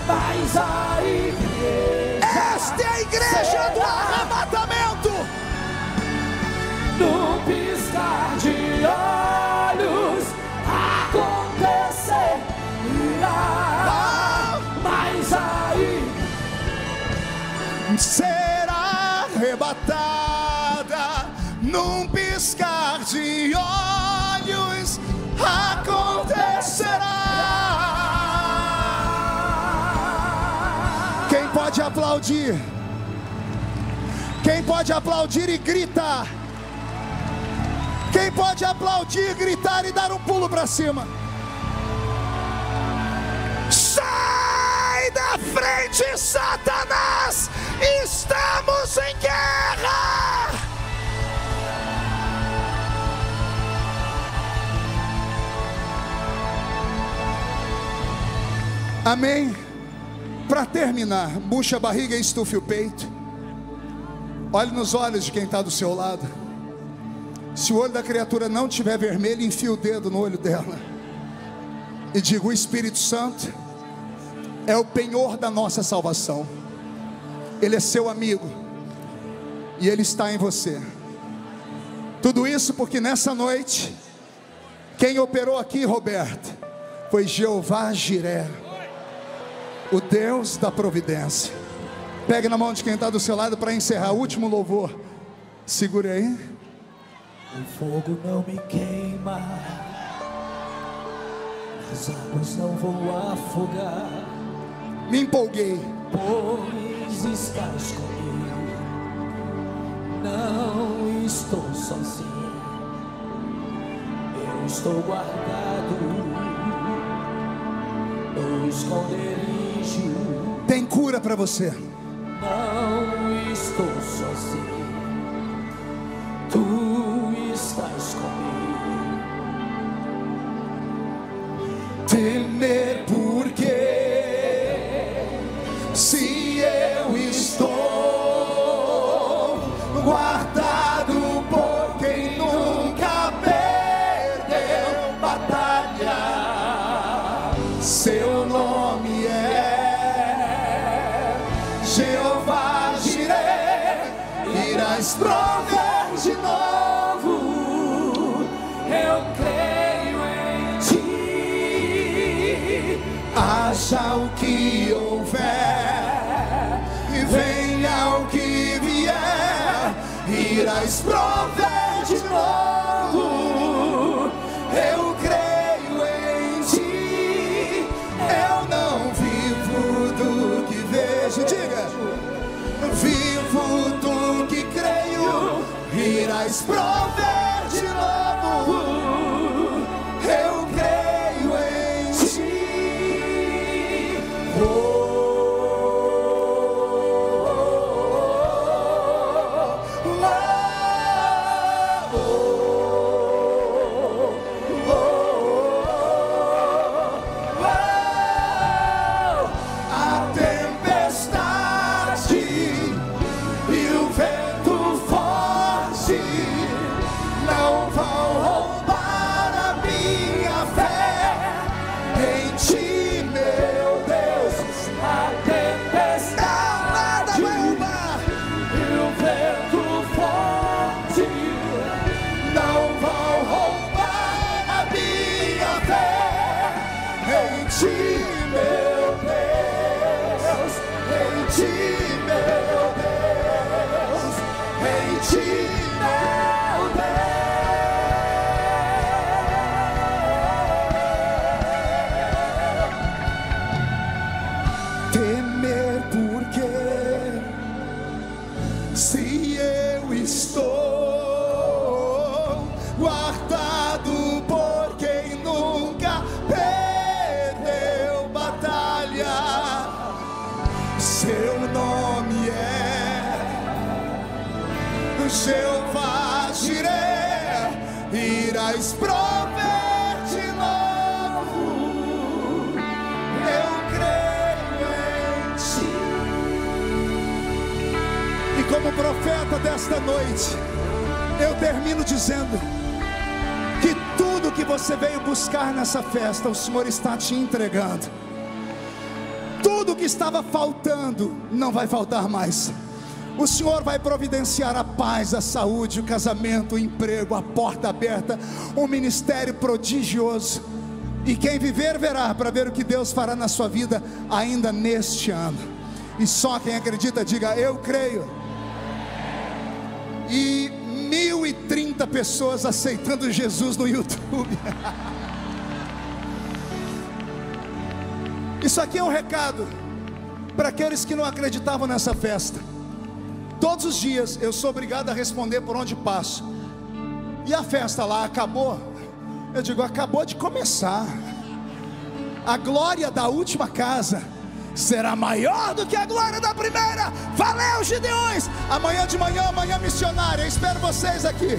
mas a igreja, esta é a igreja do arrebatamento. num piscar de olhos acontecerá, mas aí será arrebatada num piscar de olhos, acontecerá. Quem pode aplaudir? Quem pode aplaudir e gritar? Quem pode aplaudir, gritar e dar um pulo para cima? Sai da frente, Satanás! Estamos em guerra! Amém? Para terminar, bucha a barriga e estufe o peito. Olhe nos olhos de quem está do seu lado. Se o olho da criatura não estiver vermelho, enfia o dedo no olho dela e diga: o Espírito Santo é o penhor da nossa salvação. Ele é seu amigo e ele está em você. Tudo isso porque nessa noite quem operou aqui, Roberto, foi Jeová Jiré, o Deus da providência. Pegue na mão de quem está do seu lado para encerrar o último louvor. Segure aí. O fogo não me queima, as águas não vou afogar. Me empolguei. Pois estás comigo, não estou sozinho. Eu estou guardado no esconderijo. Tem cura para você. Não estou sozinho. Tu estás comigo. Temer porque se eu estou guardado por quem nunca perdeu batalha, seu nome é Jeová Jiré, irás prover de novo. Eu creio em ti, haja o que houver e venha o que vier, irás prover de novo. Eu creio em ti, eu não vivo do que vejo, diga, vivo do que creio, irás prover de novo. Eu creio em ti. A tempestade e o vento forte não vão roubar a minha fé em ti, meu Deus. A tempestade e o vento forte não vão roubar a minha fé em ti, meu Deus. Em ti, meu Deus. Em ti, meu Deus. Temer porque se eu estou guardado por quem nunca perdeu batalha, seu nome é Jeová Jiré, irás prover de novo. Eu creio em ti. E como profeta desta noite, eu termino dizendo que tudo que você veio buscar nessa festa, o Senhor está te entregando. Tudo que estava faltando, não vai faltar mais. O Senhor vai providenciar a paz, a saúde, o casamento, o emprego, a porta aberta, um ministério prodigioso. E quem viver, verá, para ver o que Deus fará na sua vida ainda neste ano. E só quem acredita, diga: eu creio. E 1.030 pessoas aceitando Jesus no YouTube. Isso aqui é um recado para aqueles que não acreditavam nessa festa. Todos os dias eu sou obrigado a responder por onde passo. E a festa lá acabou? Eu digo: acabou de começar. A glória da última casa será maior do que a glória da primeira. Valeu, Gideões! Amanhã de manhã, amanhã missionária, eu espero vocês aqui.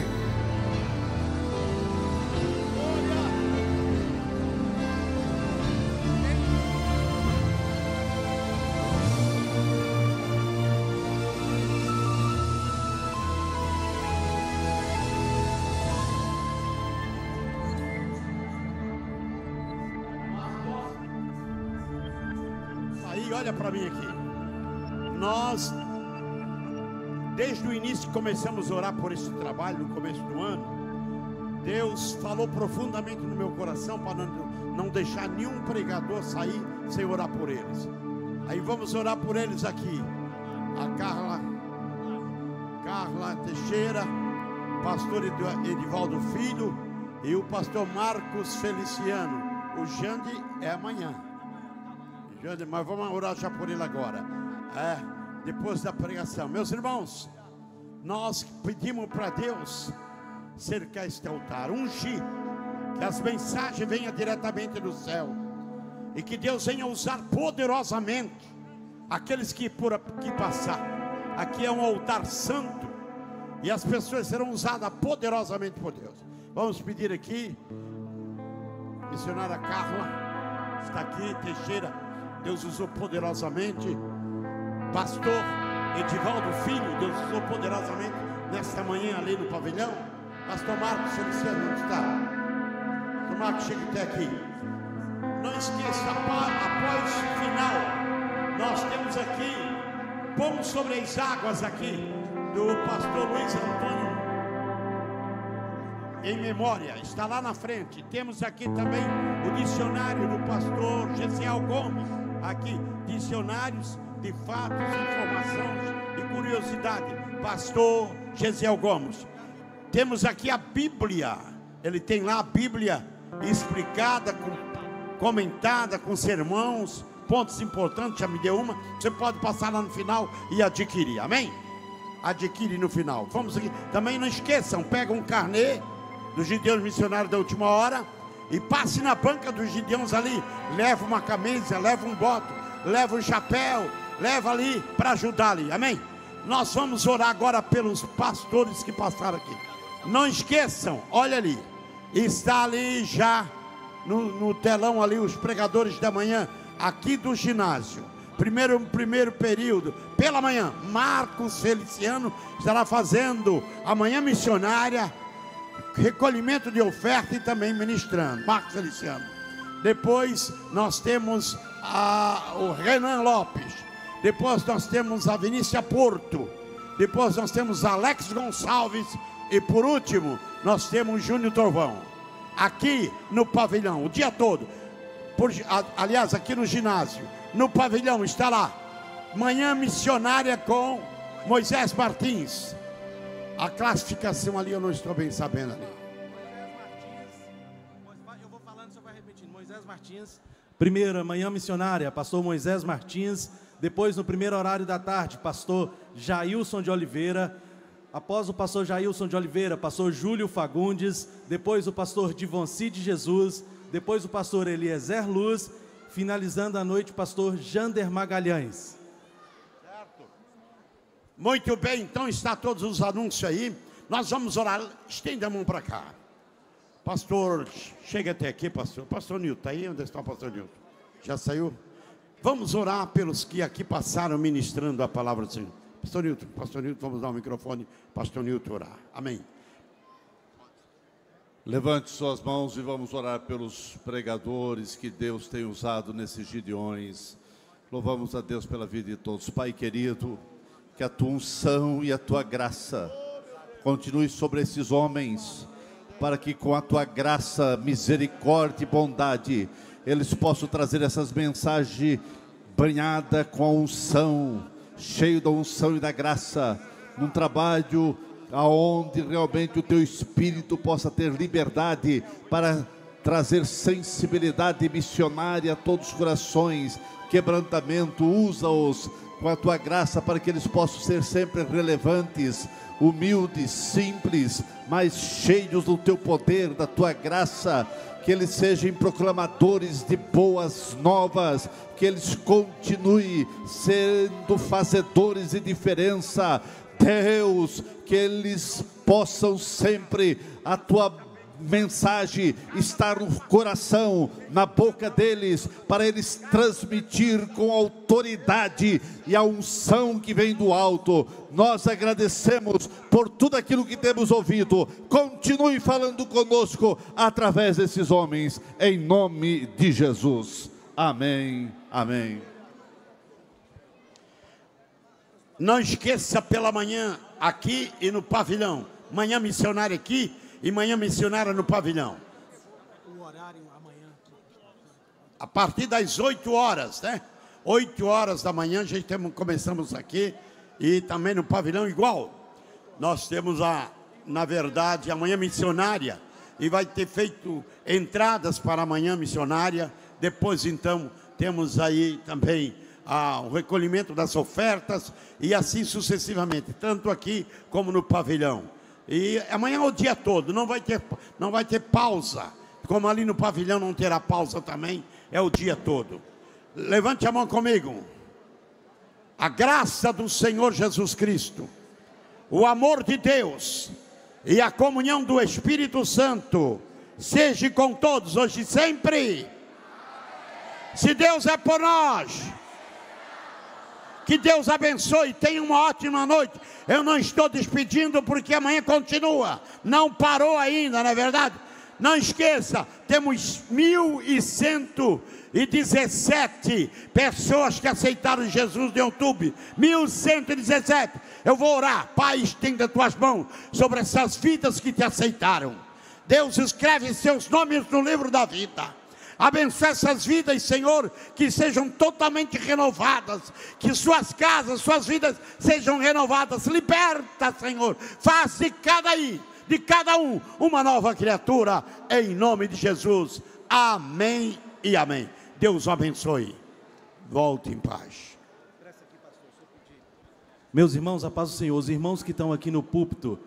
Olha para mim aqui. Nós, desde o início, começamos a orar por esse trabalho, no começo do ano. Deus falou profundamente no meu coração para não deixar nenhum pregador sair sem orar por eles. Aí vamos orar por eles aqui. A Carla Teixeira, pastor Edivaldo Filho e o pastor Marcos Feliciano. O Jande é amanhã. Mas vamos orar já por ele agora, depois da pregação. Meus irmãos, nós pedimos para Deus cercar este altar, ungir, que as mensagens venham diretamente do céu, e que Deus venha usar poderosamente aqueles que por aqui passar. Aqui é um altar santo, e as pessoas serão usadas poderosamente por Deus. Vamos pedir aqui, missionária Carla está aqui, Teixeira, Deus usou poderosamente. Pastor Edivaldo Filho, Deus usou poderosamente nesta manhã ali no pavilhão. Pastor Marcos Feliciano, onde está? Pastor Marcos, chega até aqui. Não esqueça, após o final, nós temos aqui Pão sobre as Águas aqui, do pastor Luiz Antônio, em memória, está lá na frente. Temos aqui também o dicionário do pastor Gesiel Gomes. Aqui, dicionários de fatos, informações e curiosidade, pastor Gesiel Gomes. Temos aqui a Bíblia, ele tem lá a Bíblia explicada, comentada, com sermões, pontos importantes. Já me deu uma, você pode passar lá no final e adquirir, amém? Adquire no final. Vamos aqui, também não esqueçam, pega um carnê dos Gideões Missionários da Última Hora e passe na banca dos Gideões ali, leva uma camisa, leva um boto, leva um chapéu, leva ali para ajudar ali, amém? Nós vamos orar agora pelos pastores que passaram aqui. Não esqueçam, olha ali, está ali já no telão ali os pregadores da manhã, aqui do ginásio. Primeiro período, pela manhã, Marcos Feliciano estará fazendo a manhã missionária, recolhimento de oferta e também ministrando. Marcos Feliciano. Depois nós temos o Renan Lopes. Depois nós temos a Vinícia Porto. Depois nós temos Alex Gonçalves. E por último, nós temos Júnior Torvão. Aqui no pavilhão, o dia todo. Aliás, aqui no ginásio, no pavilhão, está lá. Manhã missionária com Moisés Martins. A classificação ali eu não estou bem sabendo ali. Eu vou falando, você vai repetindo. Moisés Martins. Primeira, manhã missionária, pastor Moisés Martins. Depois, no primeiro horário da tarde, pastor Jailson de Oliveira. Após o pastor Jailson de Oliveira, pastor Júlio Fagundes. Depois o pastor Divonci de Jesus. Depois o pastor Eliezer Luz. Finalizando a noite, o pastor Jander Magalhães. Muito bem, então está todos os anúncios aí. Nós vamos orar. Estenda a mão para cá. Pastor, chega até aqui, pastor. Pastor Nilton, está aí? Onde está o pastor Nilton? Já saiu? Vamos orar pelos que aqui passaram ministrando a palavra do Senhor. Pastor Nilton, vamos dar o microfone. Pastor Nilton orar. Amém. Levante suas mãos e vamos orar pelos pregadores que Deus tem usado nesses Gideões. Louvamos a Deus pela vida de todos. Pai querido, que a tua unção e a tua graça continue sobre esses homens, para que com a tua graça, misericórdia e bondade, eles possam trazer essas mensagens banhadas com a unção, cheio da unção e da graça, num trabalho aonde realmente o teu Espírito possa ter liberdade para trazer sensibilidade missionária a todos os corações, quebrantamento. Usa-os com a tua graça para que eles possam ser sempre relevantes, humildes, simples, mas cheios do teu poder, da tua graça, que eles sejam proclamadores de boas novas, que eles continuem sendo fazedores de diferença. Deus, que eles possam sempre, a tua mensagem estar no coração, na boca deles, para eles transmitir com autoridade e a unção que vem do alto. Nós agradecemos por tudo aquilo que temos ouvido. Continue falando conosco através desses homens, em nome de Jesus. Amém, amém. Não esqueça pela manhã aqui e no pavilhão. Manhã missionária aqui e manhã missionária no pavilhão. O horário amanhã. A partir das 8 horas, né? 8 horas da manhã, começamos aqui e também no pavilhão igual. Nós temos na verdade, a manhã missionária e vai ter feito entradas para a manhã missionária. Depois, então, temos aí também o recolhimento das ofertas e assim sucessivamente, tanto aqui como no pavilhão. E amanhã é o dia todo, não vai ter pausa, como ali no pavilhão não terá pausa também, é o dia todo. Levante a mão comigo. A graça do Senhor Jesus Cristo, o amor de Deus e a comunhão do Espírito Santo seja com todos hoje e sempre. Se Deus é por nós, que Deus abençoe, tenha uma ótima noite. Eu não estou despedindo porque amanhã continua, não parou ainda, não é verdade? Não esqueça, temos 1.117 pessoas que aceitaram Jesus no YouTube, 1.117. Eu vou orar. Pai, estenda tuas mãos sobre essas vidas que te aceitaram. Deus escreve seus nomes no livro da vida. Abençoe essas vidas, Senhor, que sejam totalmente renovadas, que suas casas, suas vidas sejam renovadas. Liberta, Senhor, faz de cada um uma nova criatura, em nome de Jesus. Amém e amém. Deus o abençoe. Volte em paz. Meus irmãos, a paz do Senhor. Os irmãos que estão aqui no púlpito,